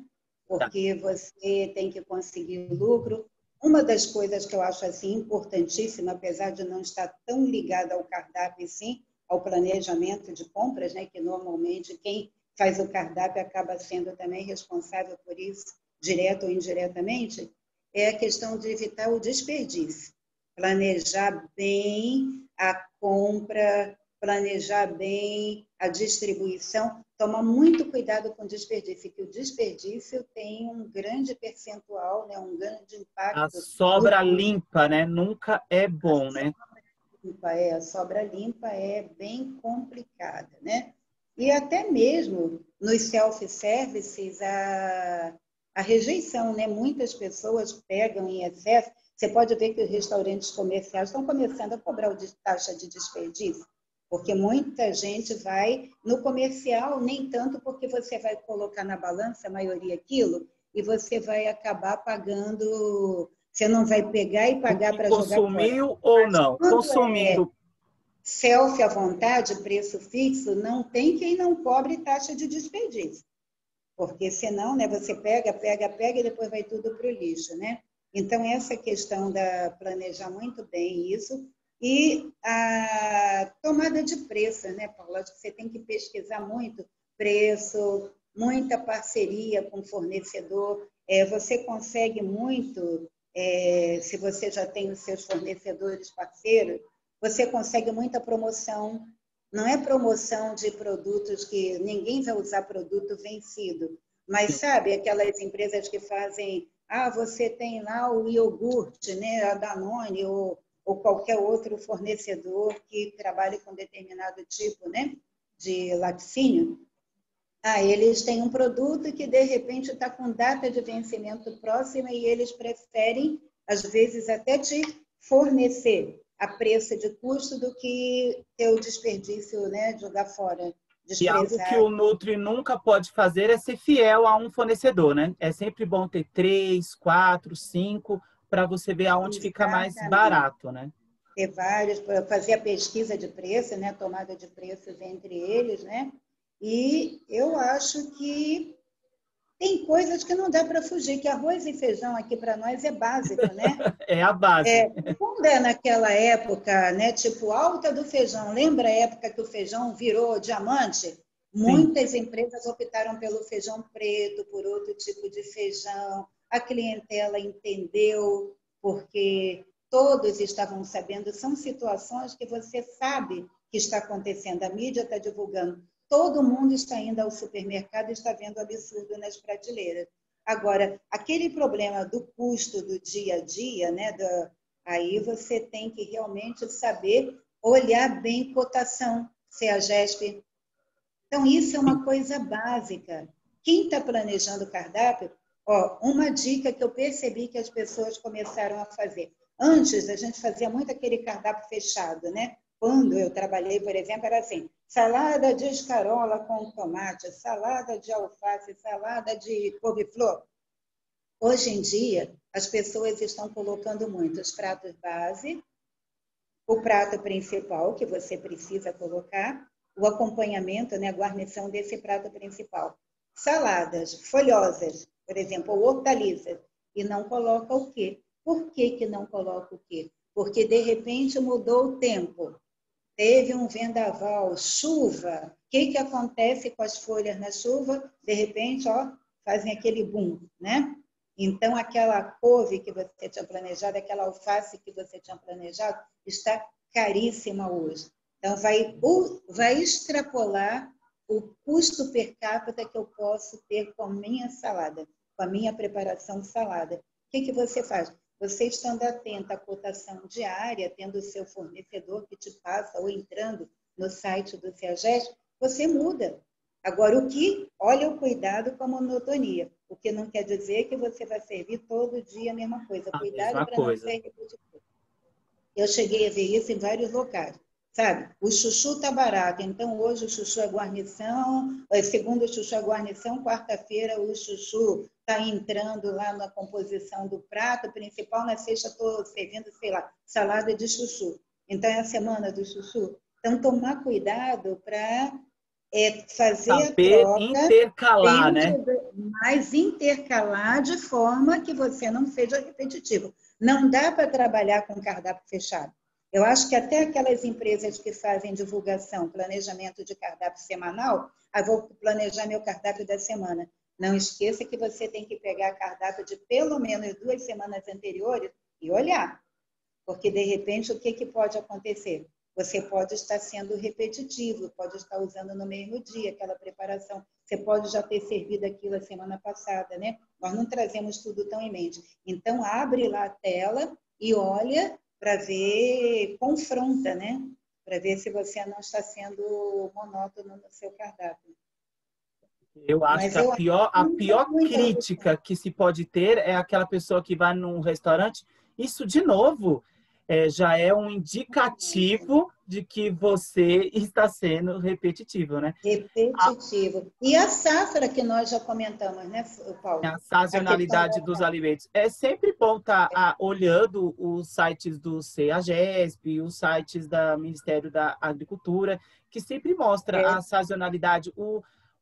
Tá. Porque você tem que conseguir lucro. Uma das coisas que eu acho assim importantíssima, apesar de não estar tão ligada ao cardápio, sim, ao planejamento de compras, né? Que normalmente quem faz o cardápio acaba sendo também responsável por isso, direto ou indiretamente, é a questão de evitar o desperdício. Planejar bem a compra, planejar bem a distribuição, tomar muito cuidado com o desperdício, que o desperdício tem um grande percentual, né, um grande A impacto no sobra custo. limpa, né? Nunca é A bom, né? sobra limpa, a sobra limpa é bem complicada, né? E até mesmo nos self-services, a rejeição, né? Muitas pessoas pegam em excesso. Você pode ver que os restaurantes comerciais estão começando a cobrar taxa de desperdício, porque muita gente vai no comercial, nem tanto porque você vai colocar na balança a maioria quilo e você vai acabar pagando, você não vai pegar e O pagar que para jogar fora. consumiu ou Mas não? quando é Consumindo. selfie à vontade, preço fixo, não tem quem não cobre taxa de desperdício. Porque senão, né, você pega, pega, pega e depois vai tudo para o lixo, né? Então, essa questão da planejar muito bem isso e a tomada de preço, né, Paula? Acho que você tem que pesquisar muito preço, muita parceria com o fornecedor. Você consegue muito, se você já tem os seus fornecedores parceiros, você consegue muita promoção. Não é promoção de produtos que ninguém vai usar produto vencido, mas sabe aquelas empresas que fazem, você tem lá o iogurte, né, a Danone ou qualquer outro fornecedor que trabalhe com determinado tipo, né, de laticínio. Eles têm um produto que de repente está com data de vencimento próxima e eles preferem, às vezes, até te fornecer a preço de custo do que ter o desperdício, né, jogar fora, E algo que desprezar. o Nutri nunca pode fazer é ser fiel a um fornecedor, né? É sempre bom ter 3, 4, 5, para você ver aonde fica mais Exatamente. barato, né? Ter vários, fazer a pesquisa de preço, né, tomada de preços entre eles, né? E eu acho que tem coisas que não dá para fugir, que arroz e feijão aqui para nós é básico, né? É a base. Quando é naquela época, né, tipo alta do feijão, lembra a época que o feijão virou diamante? Sim. Muitas empresas optaram pelo feijão preto, por outro tipo de feijão. A clientela entendeu, porque todos estavam sabendo. São situações que você sabe que está acontecendo. A mídia está divulgando. Todo mundo está indo ao supermercado e está vendo o absurdo nas prateleiras. Agora, aquele problema do custo do dia a dia, né, aí você tem que realmente saber olhar bem cotação, CEAGESP. Então, isso é uma coisa básica. Quem está planejando o cardápio, uma dica que eu percebi que as pessoas começaram a fazer. Antes, a gente fazia muito aquele cardápio fechado, né? Quando eu trabalhei, por exemplo, era assim, salada de escarola com tomate, salada de alface, salada de couve-flor. Hoje em dia, as pessoas estão colocando muito os pratos base, o prato principal que você precisa colocar, o acompanhamento, né, a guarnição desse prato principal. Saladas folhosas, por exemplo, ou hortaliças, e não coloca o quê? Por que que não coloca o quê? Porque, de repente, mudou o tempo. Teve um vendaval, chuva. O que que acontece com as folhas na chuva? De repente, fazem aquele boom, né? Então, aquela couve que você tinha planejado, aquela alface que você tinha planejado, está caríssima hoje. Então, vai extrapolar o custo per capita que eu posso ter com a minha salada, com a minha preparação de salada. O que que você faz? Você estando atento à cotação diária, tendo o seu fornecedor que te passa, ou entrando no site do CEAGESP, você muda. Agora, olha o cuidado com a monotonia, o que não quer dizer que você vai servir todo dia a mesma coisa. A Cuidado mesma para não coisa. ser repetitivo. Eu cheguei a ver isso em vários locais. Sabe, o chuchu está barato, então hoje o chuchu é guarnição, segundo o chuchu é guarnição, quarta-feira o chuchu está entrando lá na composição do prato principal, na sexta estou servindo, sei lá, salada de chuchu. Então é a semana do chuchu. Então tomar cuidado para é fazer a Saber troca intercalar, né? mas intercalar de forma que você não seja repetitivo. Não dá para trabalhar com cardápio fechado. Eu acho que até aquelas empresas que fazem divulgação, planejamento de cardápio semanal, vou planejar meu cardápio da semana. Não esqueça que você tem que pegar cardápio de pelo menos 2 semanas anteriores e olhar. Porque, de repente, o que pode acontecer? Você pode estar sendo repetitivo, pode estar usando no mesmo dia aquela preparação. Você pode já ter servido aquilo a semana passada, né? Nós não trazemos tudo tão em mente. Então, abre lá a tela e olha para ver, confronta, né? Para ver se você não está sendo monótono no seu cardápio. Eu acho Mas que eu a pior crítica que se pode ter é aquela pessoa que vai num restaurante. Isso, de novo, já é um indicativo de que você está sendo repetitivo, né? repetitivo. E a safra que nós já comentamos, né, Paulo? A A questão sazonalidade da dos safra. alimentos. É sempre bom estar olhando os sites do CEAGESP, os sites do Ministério da Agricultura, que sempre mostra a sazonalidade,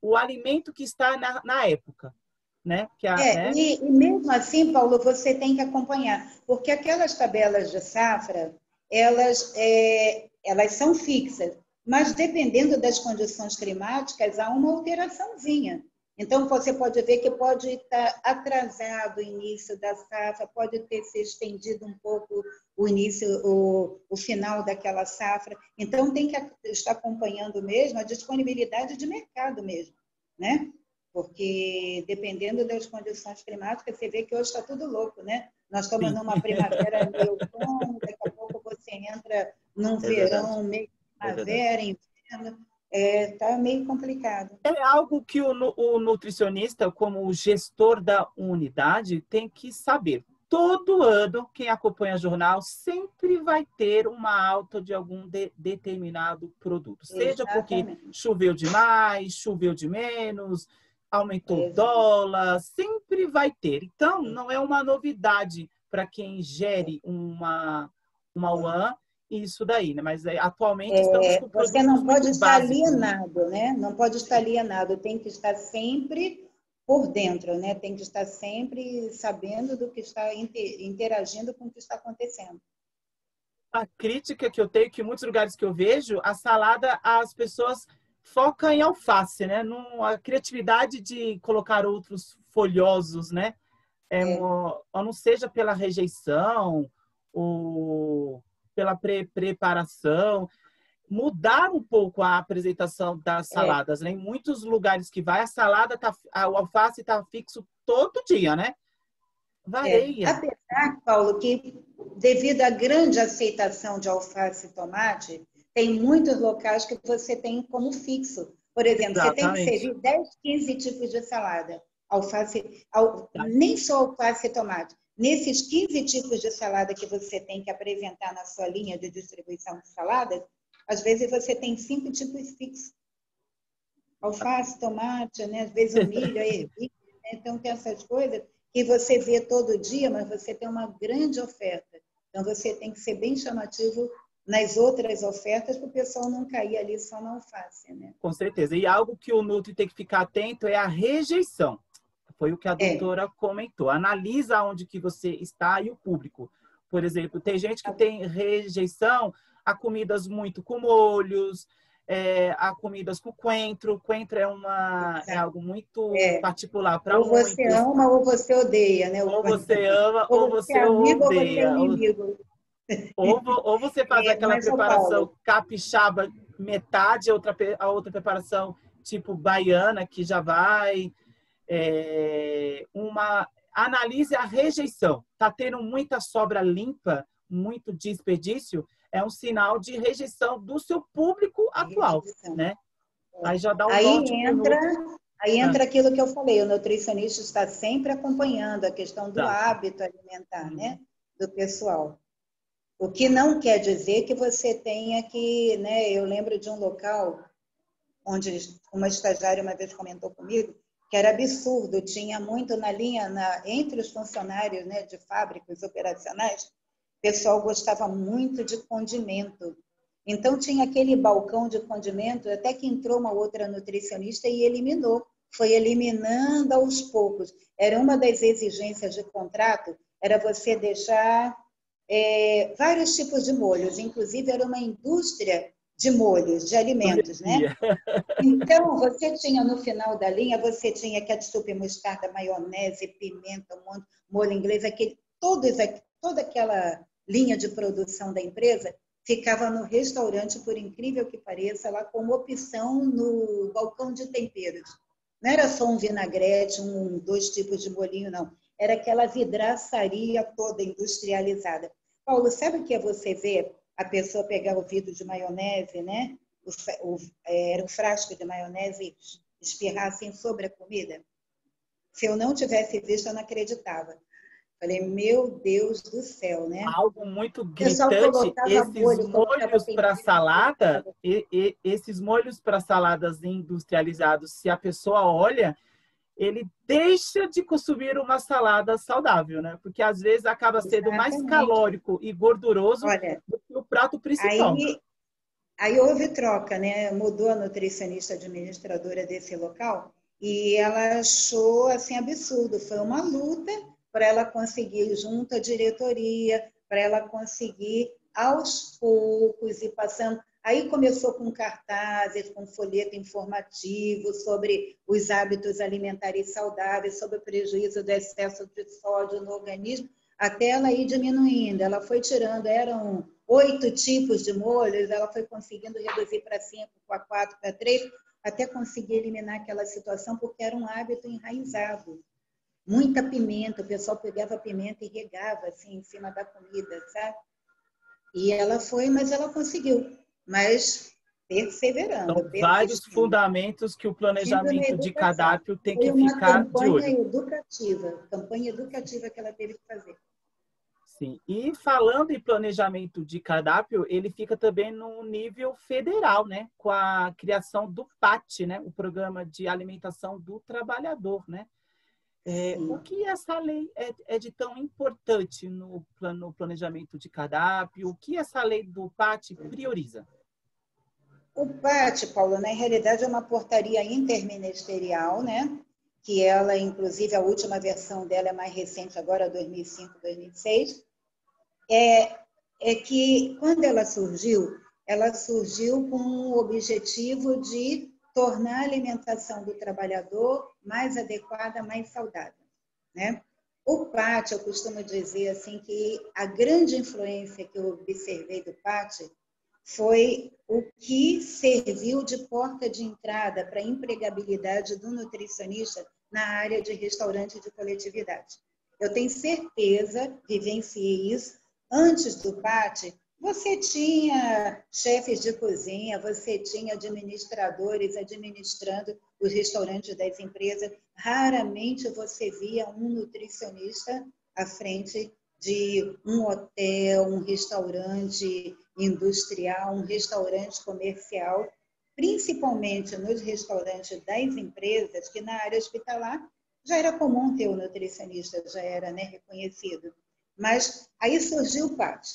o alimento que está na época, né? Né? E mesmo assim, Paulo, você tem que acompanhar, porque aquelas tabelas de safra, elas são fixas, mas dependendo das condições climáticas, há uma alteraçãozinha. Então, você pode ver que pode estar atrasado o início da safra, pode ter se estendido um pouco o início, o final daquela safra. Então, tem que estar acompanhando mesmo a disponibilidade de mercado mesmo, né? Porque dependendo das condições climáticas, você vê que hoje está tudo louco, né? Nós estamos Sim, numa primavera meio outono, daqui a pouco você entra num é verdade. verão meio É verdade. primavera, inverno, está meio complicado. É algo que o nutricionista, como o gestor da unidade, tem que saber. Todo ano, quem acompanha o jornal sempre vai ter uma alta de algum determinado produto. Seja porque Exatamente. choveu demais, choveu de menos, aumentou o Exatamente. dólar, sempre vai ter. Então, não é uma novidade para quem gere uma UAN isso daí, né? Mas atualmente estamos com Você produtos não pode muito estar básicos, né? alienado, né? Não pode estar alienado, tem que estar sempre por dentro, né? Tem que estar sempre sabendo do que está interagindo com o que está acontecendo. A crítica que eu tenho, que em muitos lugares que eu vejo, a salada, as pessoas focam em alface, né? A criatividade de colocar outros folhosos, né? Ou não seja pela rejeição ou pela preparação, mudar um pouco a apresentação das É, saladas, né? Em muitos lugares que vai, o alface tá fixo todo dia, né? Vareia. Apesar, Paulo, que devido à grande aceitação de alface e tomate, tem muitos locais que você tem como fixo. Por exemplo, você tem que Exatamente. servir 10, 15 tipos de salada. Alface, nem só alface e tomate. Nesses 15 tipos de salada que você tem que apresentar na sua linha de distribuição de saladas, às vezes você tem 5 tipos fixos. Alface, tomate, né? Às vezes o milho, a ervilha, né? Então tem essas coisas que você vê todo dia, mas você tem uma grande oferta. Então você tem que ser bem chamativo nas outras ofertas para o pessoal não cair ali só na alface, né? Com certeza. E algo que o Nutri tem que ficar atento é a rejeição. Foi o que a É, doutora comentou. Analisa onde que você está e o público. Por exemplo, tem gente que tem rejeição a comidas muito com molhos, a comidas com coentro. Coentro é exato. algo muito É. particular para Ou você muitos. ama ou você odeia, né? Ou você ama Ou ou você é você amigo ou você é odeia. inimigo. Ou você faz aquela Mas, ô preparação Paulo, capixaba metade, a outra preparação tipo baiana, que já vai. Analise a rejeição. Está tendo muita sobra limpa, muito desperdício, é um sinal de rejeição do seu público atual, rejeição. né? Aí já dá o Aí norte para o entra, Nutri. aí entra aquilo que eu falei, o nutricionista está sempre acompanhando a questão do Exato. hábito alimentar, Uhum. né, do pessoal. O que não quer dizer que você tenha que, né, eu lembro de um local onde uma estagiária uma vez comentou comigo que era absurdo, tinha muito na linha, entre os funcionários, né, de fábricas operacionais, o pessoal gostava muito de condimento. Então, tinha aquele balcão de condimento, até que entrou uma outra nutricionista e eliminou. Foi eliminando aos poucos. Era uma das exigências de contrato, era você deixar vários tipos de molhos. Inclusive, era uma indústria de molhos, de alimentos, né? Então, você tinha no final da linha, você tinha ketchup, mostarda, maionese, pimenta, molho inglês, toda aquela linha de produção da empresa ficava no restaurante, por incrível que pareça, lá como opção no balcão de temperos. Não era só um vinagrete, dois tipos de molhinho, não. Era aquela vidraçaria toda industrializada. Paulo, sabe o que é você ver a pessoa pegar o vidro de maionese, né? Era um frasco de maionese e espirrar assim sobre a comida? Se eu não tivesse visto, eu não acreditava. Falei, meu Deus do céu, né? Algo muito O pessoal gritante, colocava molho, colocava tempero. esses molhos para saladas industrializados, se a pessoa olha, ele deixa de consumir uma salada saudável, né? Porque às vezes acaba sendo mais Exatamente. calórico e gorduroso Olha, do que o prato principal. aí houve troca, né? Mudou a nutricionista administradora desse local e ela achou assim absurdo. Foi uma luta para ela conseguir junto à diretoria, para ela conseguir aos poucos ir passando. Aí começou com cartazes, com folheto informativo sobre os hábitos alimentares saudáveis, sobre o prejuízo do excesso de sódio no organismo, até ela ir diminuindo. Ela foi tirando, eram 8 tipos de molhos, ela foi conseguindo reduzir para 5, para 4, para 3, até conseguir eliminar aquela situação, porque era um hábito enraizado. Muita pimenta, o pessoal pegava pimenta e regava assim em cima da comida, sabe? E ela foi, mas ela conseguiu, mas perseverando, São vários persistindo. fundamentos que o Sempre na planejamento de educação. cardápio tem Foi que uma ficar de olho. campanha educativa que ela teve que fazer. Sim. E falando em planejamento de cardápio, ele fica também no nível federal, né? Com a criação do PAT, né? O Programa de Alimentação do Trabalhador, né? O que essa lei é de tão importante no planejamento de cardápio? O que essa lei do PAT prioriza? O PAT, Paulo, na realidade é uma portaria interministerial, né? Que ela, inclusive, a última versão dela é mais recente, agora 2005, 2006. É que, quando ela surgiu com o objetivo de tornar a alimentação do trabalhador mais adequada, mais saudável, né? O PAT, eu costumo dizer assim que a grande influência que eu observei do PAT foi o que serviu de porta de entrada para a empregabilidade do nutricionista na área de restaurante de coletividade. Eu tenho certeza, vivenciei isso, antes do PAT, você tinha chefes de cozinha, você tinha administradores administrando os restaurantes das empresas. Raramente você via um nutricionista à frente de um hotel, um restaurante industrial, um restaurante comercial, principalmente nos restaurantes das empresas, que na área hospitalar já era comum ter o nutricionista, já era, né, reconhecido. Mas aí surgiu o PAT,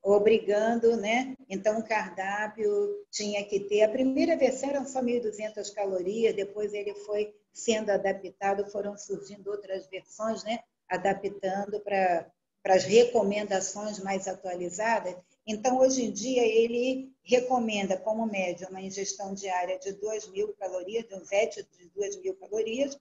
obrigando, né? Então o cardápio tinha que ter, a primeira versão eram só 1.200 calorias, depois ele foi sendo adaptado, foram surgindo outras versões, né? Adaptando para as recomendações mais atualizadas. Então, hoje em dia, ele recomenda como média uma ingestão diária de 2.000 calorias, de um VET de 2.000 calorias,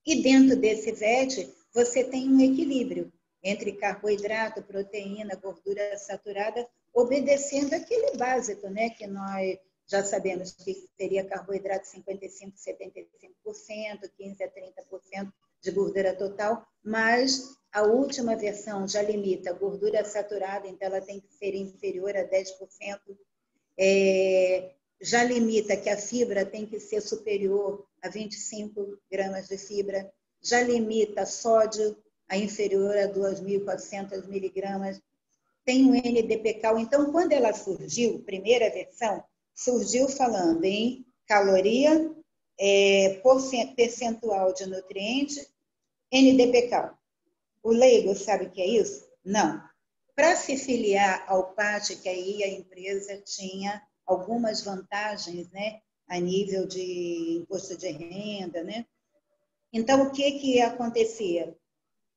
e dentro desse VET você tem um equilíbrio entre carboidrato, proteína, gordura saturada, obedecendo aquele básico, né, que nós já sabemos que seria carboidrato 55%, 75%, 15% a 30% de gordura total, mas a última versão já limita a gordura saturada, então ela tem que ser inferior a 10%, já limita que a fibra tem que ser superior a 25 gramas de fibra, já limita sódio a inferior a 2.400 miligramas, tem o NDPcal. Então, quando ela surgiu, primeira versão, surgiu falando em caloria, percentual de nutriente, NDPcal. O leigo sabe o que é isso? Não. para se filiar ao PAT, que aí a empresa tinha algumas vantagens, né, a nível de imposto de renda, né? Então, o que acontecia?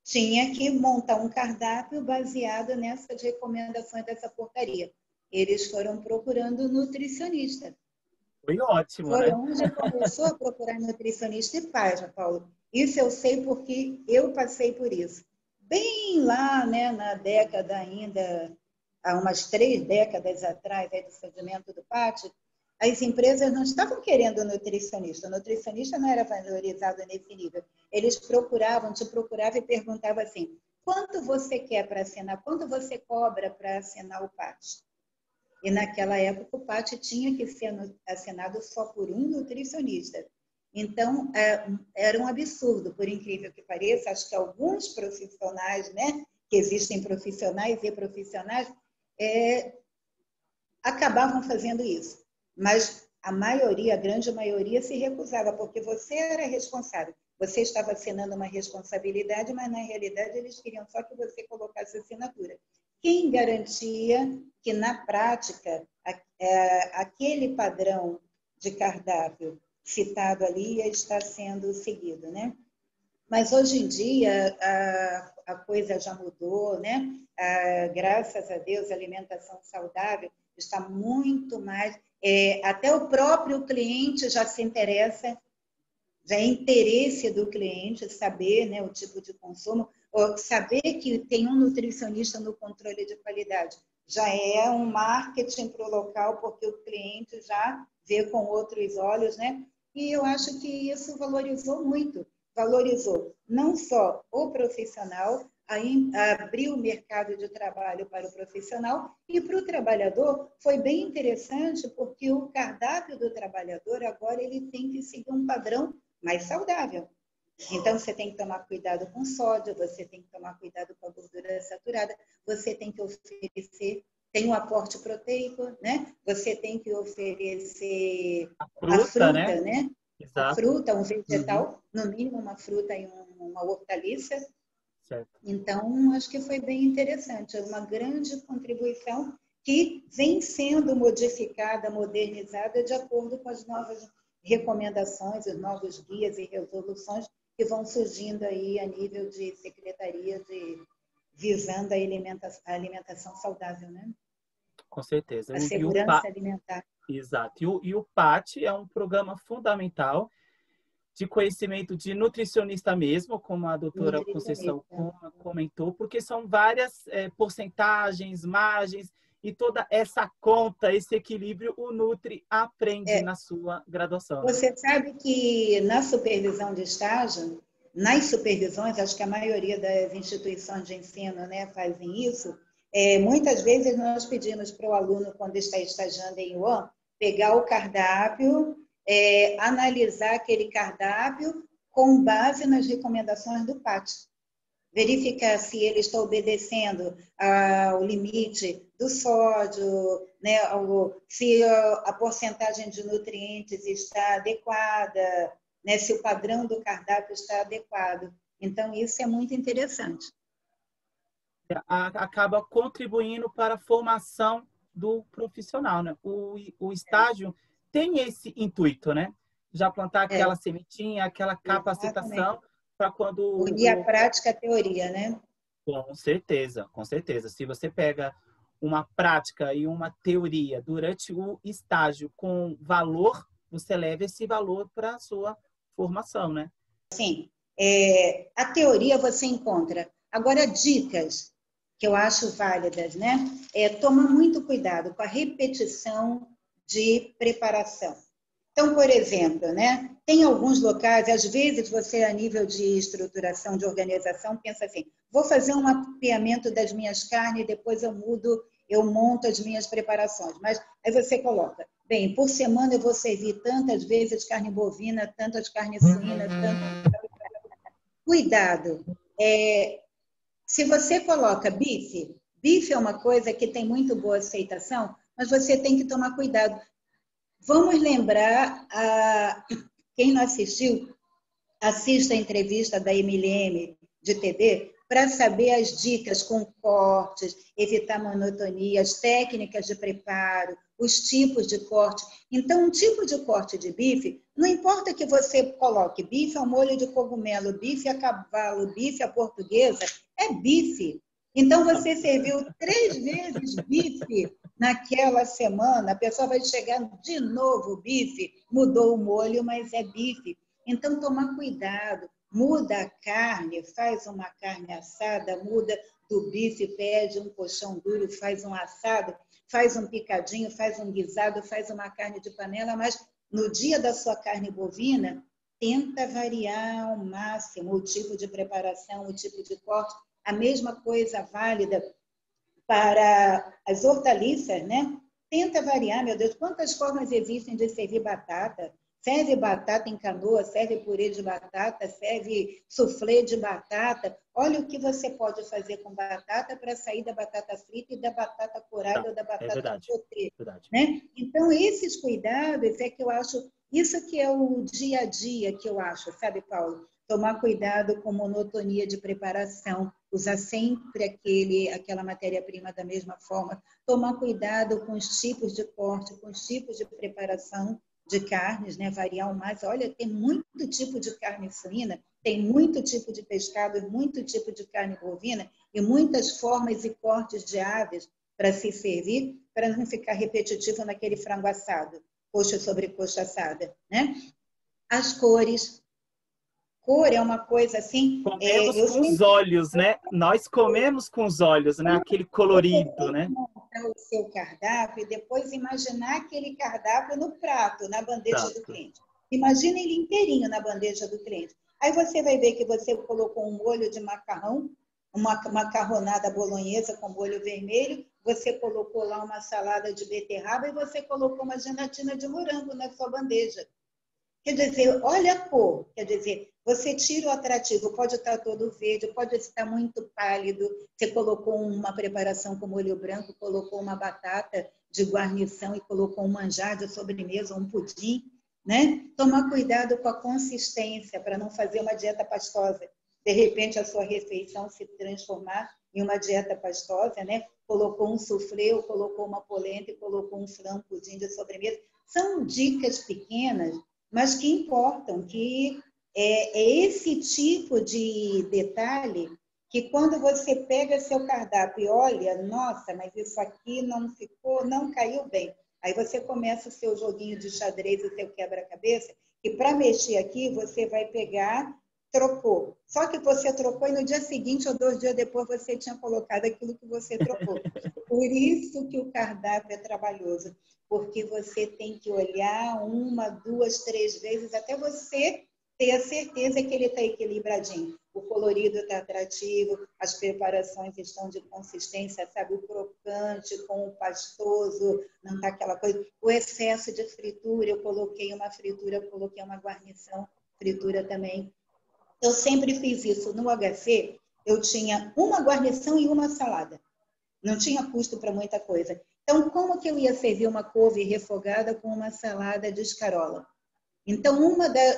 Tinha que montar um cardápio baseado nessas recomendações dessa portaria. Eles foram procurando nutricionista. Foi ótimo, Foi né? onde começou a procurar nutricionista e página, Paulo. Isso eu sei porque eu passei por isso. Bem lá, né, na década ainda, há umas 3 décadas atrás, aí do surgimento do PAT, as empresas não estavam querendo nutricionista. O nutricionista não era valorizado nesse nível. Eles te procuravam e perguntavam assim, quanto você quer para assinar? Quanto você cobra para assinar o PAT? E naquela época o PAT tinha que ser assinado só por um nutricionista. Então, era um absurdo, por incrível que pareça. Acho que alguns profissionais, né, que existem profissionais e profissionais, acabavam fazendo isso. Mas a maioria, a grande maioria, se recusava, porque você era responsável. Você estava assinando uma responsabilidade, mas na realidade eles queriam só que você colocasse assinatura. Quem garantia que, na prática, aquele padrão de cardápio citado ali ia estar sendo seguido, né? Mas hoje em dia a coisa já mudou, né? Graças a Deus, a alimentação saudável está muito mais. Até o próprio cliente já se interessa, já é interesse do cliente saber, né, o tipo de consumo, ou saber que tem um nutricionista no controle de qualidade. Já é um marketing para o local, porque o cliente já vê com outros olhos, né? E eu acho que isso valorizou muito. Valorizou não só o profissional, abriu o mercado de trabalho para o profissional e para o trabalhador foi bem interessante, porque o cardápio do trabalhador agora ele tem que seguir um padrão mais saudável. Então, você tem que tomar cuidado com sódio, você tem que tomar cuidado com a gordura saturada, você tem que oferecer, tem um aporte proteico, né? Você tem que oferecer a fruta, né? A Exato. fruta, um vegetal, no mínimo uma fruta e uma hortaliça. Certo. Então, acho que foi bem interessante, uma grande contribuição que vem sendo modificada, modernizada de acordo com as novas recomendações, os novos guias e resoluções que vão surgindo aí a nível de secretaria visando a alimentação saudável, né? Com certeza. A segurança alimentar. Exato. E o PAT é um programa fundamental de conhecimento de nutricionista mesmo, como a doutora Conceição comentou, porque são várias porcentagens, margens, e toda essa conta, esse equilíbrio, o Nutri aprende na sua graduação. Né? Você sabe que na supervisão de estágio, nas supervisões, acho que a maioria das instituições de ensino, né, fazem isso, muitas vezes nós pedimos para o aluno, quando está estagiando em UAM, pegar o cardápio, analisar aquele cardápio com base nas recomendações do PAT. Verificar se ele está obedecendo ao limite do sódio, né, se a porcentagem de nutrientes está adequada, né, se o padrão do cardápio está adequado. Então, isso é muito interessante. Acaba contribuindo para a formação do profissional. Né? O estágio tem esse intuito, né? Já plantar aquela sementinha, aquela capacitação para quando... Unir a prática à teoria, né? Com certeza, com certeza. Se você pega uma prática e uma teoria durante o estágio com valor, você leva esse valor para a sua formação, né? Sim. A teoria você encontra. Agora, dicas que eu acho válidas, né? Toma muito cuidado com a repetição de preparação. Então, por exemplo, né, tem alguns locais, às vezes você, a nível de estruturação, de organização, pensa assim, vou fazer um mapeamento das minhas carnes, depois eu monto as minhas preparações. Mas aí você coloca, bem, por semana eu vou servir tantas vezes carne bovina, tantas carnes suínas, tantas... Cuidado. Se você coloca bife é uma coisa que tem muito boa aceitação, mas você tem que tomar cuidado. Vamos lembrar, quem não assistiu, assista a entrevista da MLM de TV para saber as dicas com cortes, evitar monotonias, técnicas de preparo, os tipos de corte. Então, um tipo de corte de bife, não importa que você coloque bife ao molho de cogumelo, bife a cavalo, bife à portuguesa, é bife. Então, você serviu 3 vezes bife naquela semana, a pessoa vai chegar de novo, bife, mudou o molho, mas é bife. Então, tomar cuidado. Muda a carne, faz uma carne assada, muda do bife, pede um colchão duro, faz um assado, faz um picadinho, faz um guisado, faz uma carne de panela, mas no dia da sua carne bovina, tenta variar ao máximo o tipo de preparação, o tipo de corte. A mesma coisa válida para as hortaliças, né? Tenta variar, meu Deus, quantas formas existem de servir batata? Serve batata em canoa, serve purê de batata, serve soufflé de batata. Olha o que você pode fazer com batata para sair da batata frita e da batata corada ou da É batata verdade, sauté, verdade. né? Então, esses cuidados é que eu acho, isso que é o dia a dia que eu acho, sabe, Paulo? Tomar cuidado com monotonia de preparação, usar sempre aquela matéria-prima da mesma forma, tomar cuidado com os tipos de corte, com os tipos de preparação de carnes, né? Variar o mais. Olha, tem muito tipo de carne suína, tem muito tipo de pescado, muito tipo de carne bovina e muitas formas e cortes de aves para se servir, para não ficar repetitivo naquele frango assado, coxa sobre coxa assada, né? As cores. Cor é uma coisa assim, Comemos eu com os sempre olhos, né? Nós comemos com os olhos, né? Aquele você colorido, tem que né? montar o seu cardápio e depois imaginar aquele cardápio no prato, na bandeja do Exato. cliente. Imagina ele inteirinho na bandeja do cliente. Aí você vai ver que você colocou um molho de macarrão, uma macarronada bolonhesa com molho vermelho, você colocou lá uma salada de beterraba e você colocou uma gelatina de morango na sua bandeja. Quer dizer, olha a cor, quer dizer, você tira o atrativo, pode estar todo verde, pode estar muito pálido, você colocou uma preparação com molho branco, colocou uma batata de guarnição e colocou um manjar de sobremesa, um pudim, né? Tomar cuidado com a consistência para não fazer uma dieta pastosa. De repente, a sua refeição se transformar em uma dieta pastosa, né? Colocou um soufflé, ou colocou uma polenta e colocou um frango, pudim de sobremesa. São dicas pequenas, mas que importam, que é esse tipo de detalhe que quando você pega seu cardápio e olha, nossa, mas isso aqui não ficou, não caiu bem. Aí você começa o seu joguinho de xadrez, o seu quebra-cabeça, e para mexer aqui você vai pegar, trocou. Só que você trocou e no dia seguinte ou 2 dias depois você tinha colocado aquilo que você trocou. Por isso que o cardápio é trabalhoso, porque você tem que olhar 1, 2, 3 vezes até você ter a certeza que ele está equilibradinho. O colorido está atrativo, as preparações estão de consistência, sabe? O crocante com o pastoso, não está aquela coisa. O excesso de fritura, eu coloquei uma fritura, eu coloquei uma guarnição, fritura também. Eu sempre fiz isso. No HC, eu tinha uma guarnição e uma salada. Não tinha custo para muita coisa. Então, como que eu ia servir uma couve refogada com uma salada de escarola? Então,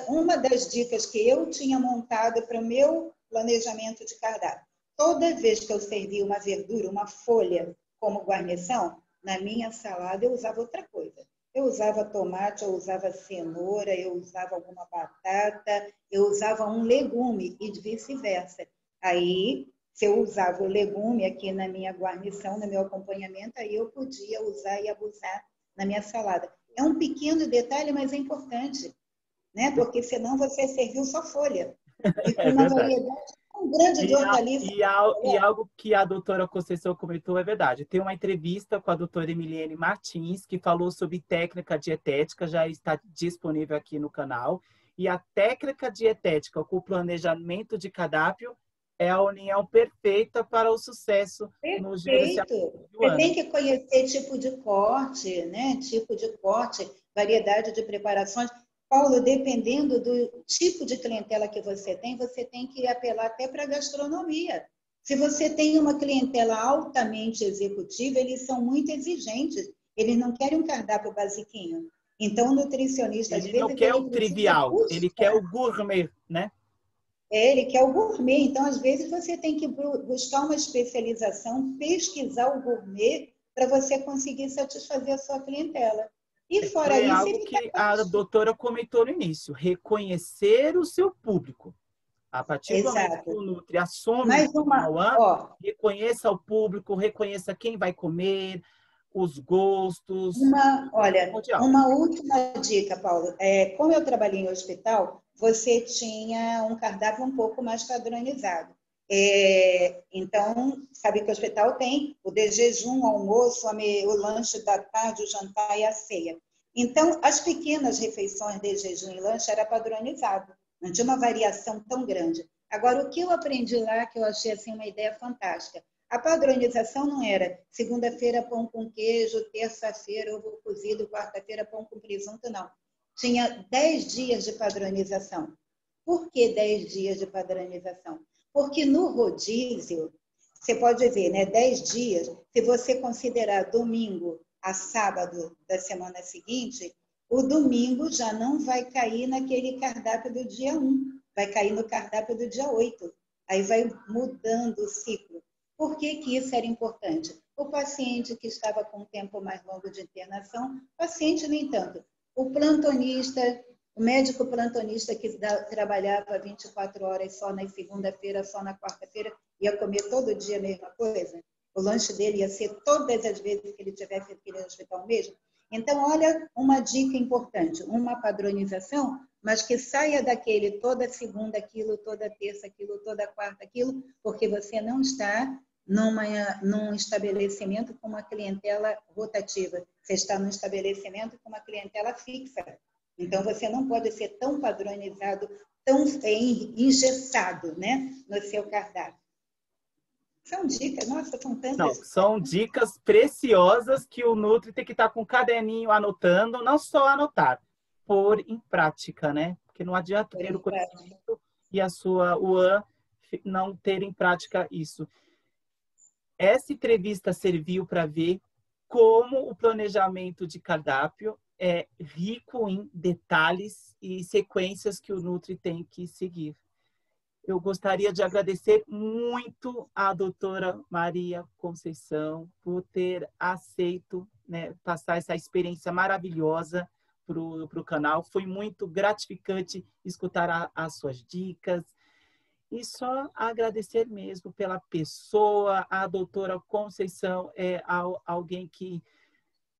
uma das dicas que eu tinha montado para o meu planejamento de cardápio, toda vez que eu servia uma verdura, uma folha como guarnição, na minha salada eu usava outra coisa. Eu usava tomate, eu usava cenoura, eu usava alguma batata, eu usava um legume e vice-versa. Aí, se eu usava o legume aqui na minha guarnição, no meu acompanhamento, aí eu podia usar e abusar na minha salada. É um pequeno detalhe, mas é importante, né? Porque senão você serviu só folha. E com É uma verdade. variedade tão grande de hortaliças. E algo que a doutora Conceição comentou é verdade. Tem uma entrevista com a doutora Emiliane Martins, que falou sobre técnica dietética, já está disponível aqui no canal. E a técnica dietética com o planejamento de cardápio é a união perfeita para o sucesso no gerenciamento Perfeito. do Você ano. tem que conhecer tipo de corte, né? Tipo de corte, variedade de preparações. Paulo, dependendo do tipo de clientela que você tem que apelar até para a gastronomia. Se você tem uma clientela altamente executiva, eles são muito exigentes. Eles não querem um cardápio basiquinho. Então, o nutricionista, às Ele não vezes, quer ele o precisa trivial, ele quer puxar. o gourmet, né? Ele que é o gourmet. Então, às vezes, você tem que buscar uma especialização, pesquisar o gourmet para você conseguir satisfazer a sua clientela. E fora Foi isso, algo ele está... que a doutora comentou no início, reconhecer o seu público. A partir do momento que Exato. o Nutri assume Mais o uma, Mauá, ó, reconheça o público, reconheça quem vai comer, os gostos, é olha, primordial. uma última dica, Paulo. Como eu trabalhei em hospital, você tinha um cardápio um pouco mais padronizado. Então, sabe que o hospital tem o de jejum, o almoço, o lanche da tarde, o jantar e a ceia. Então, as pequenas refeições de jejum e lanche era padronizado. Não tinha uma variação tão grande. Agora, o que eu aprendi lá, que eu achei assim, uma ideia fantástica, a padronização não era segunda-feira pão com queijo, terça-feira ovo cozido, quarta-feira pão com presunto, não. Tinha 10 dias de padronização. Por que 10 dias de padronização? Porque no rodízio, você pode ver, né, 10 dias, se você considerar domingo a sábado da semana seguinte, o domingo já não vai cair naquele cardápio do dia 1, vai cair no cardápio do dia 8. Aí vai mudando o ciclo. Por que que isso era importante? O paciente que estava com um tempo mais longo de internação, paciente, no entanto, o plantonista, o médico plantonista que trabalhava 24 horas só na segunda-feira, só na quarta-feira, ia comer todo dia a mesma coisa? O lanche dele ia ser todas as vezes que ele tivesse que ir no hospital mesmo? Então, olha uma dica importante, uma padronização, mas que saia daquele toda segunda aquilo, toda terça aquilo, toda quarta aquilo, porque você não está num estabelecimento com uma clientela rotativa, você está num estabelecimento com uma clientela fixa. Então, você não pode ser tão padronizado, tão engessado, né, no seu cardápio. São dicas, nossa, são Não, tantas. são dicas preciosas que o Nutri tem que estar com o caderninho anotando, não só anotar, pôr em prática, né? Porque não adianta ter o conhecimento e a sua UAN não ter em prática isso. Essa entrevista serviu para ver como o planejamento de cardápio é rico em detalhes e sequências que o Nutri tem que seguir. Eu gostaria de agradecer muito à doutora Maria Conceição por ter aceito, né, passar essa experiência maravilhosa para o canal. Foi muito gratificante escutar as suas dicas. E só agradecer mesmo pela pessoa. A doutora Conceição é alguém que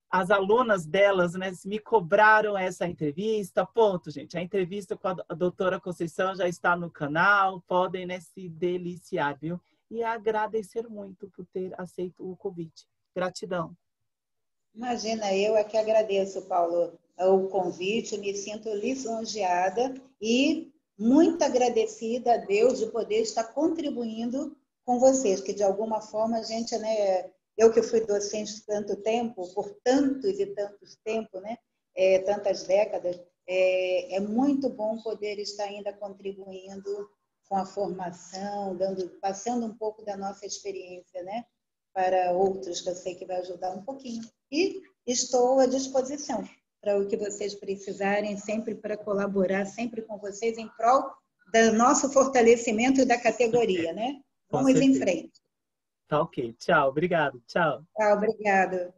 as alunas delas, né, me cobraram essa entrevista. Ponto, gente. A entrevista com a doutora Conceição já está no canal. Podem, né, se deliciar, viu? E agradecer muito por ter aceito o convite. Gratidão. Imagina, eu é que agradeço, Paulo, o convite, me sinto lisonjeada e muito agradecida a Deus de poder estar contribuindo com vocês, que de alguma forma a gente, né, eu que fui docente tanto tempo, por tantos e tantos tempos, né, tantas décadas, é muito bom poder estar ainda contribuindo com a formação, passando um pouco da nossa experiência, né, para outros, que eu sei que vai ajudar um pouquinho. E estou à disposição para o que vocês precisarem, sempre para colaborar, sempre com vocês, em prol do nosso fortalecimento da categoria, né? Com Vamos em certeza. frente. Tá ok. Tchau. Obrigado. Tchau. Tá, obrigada.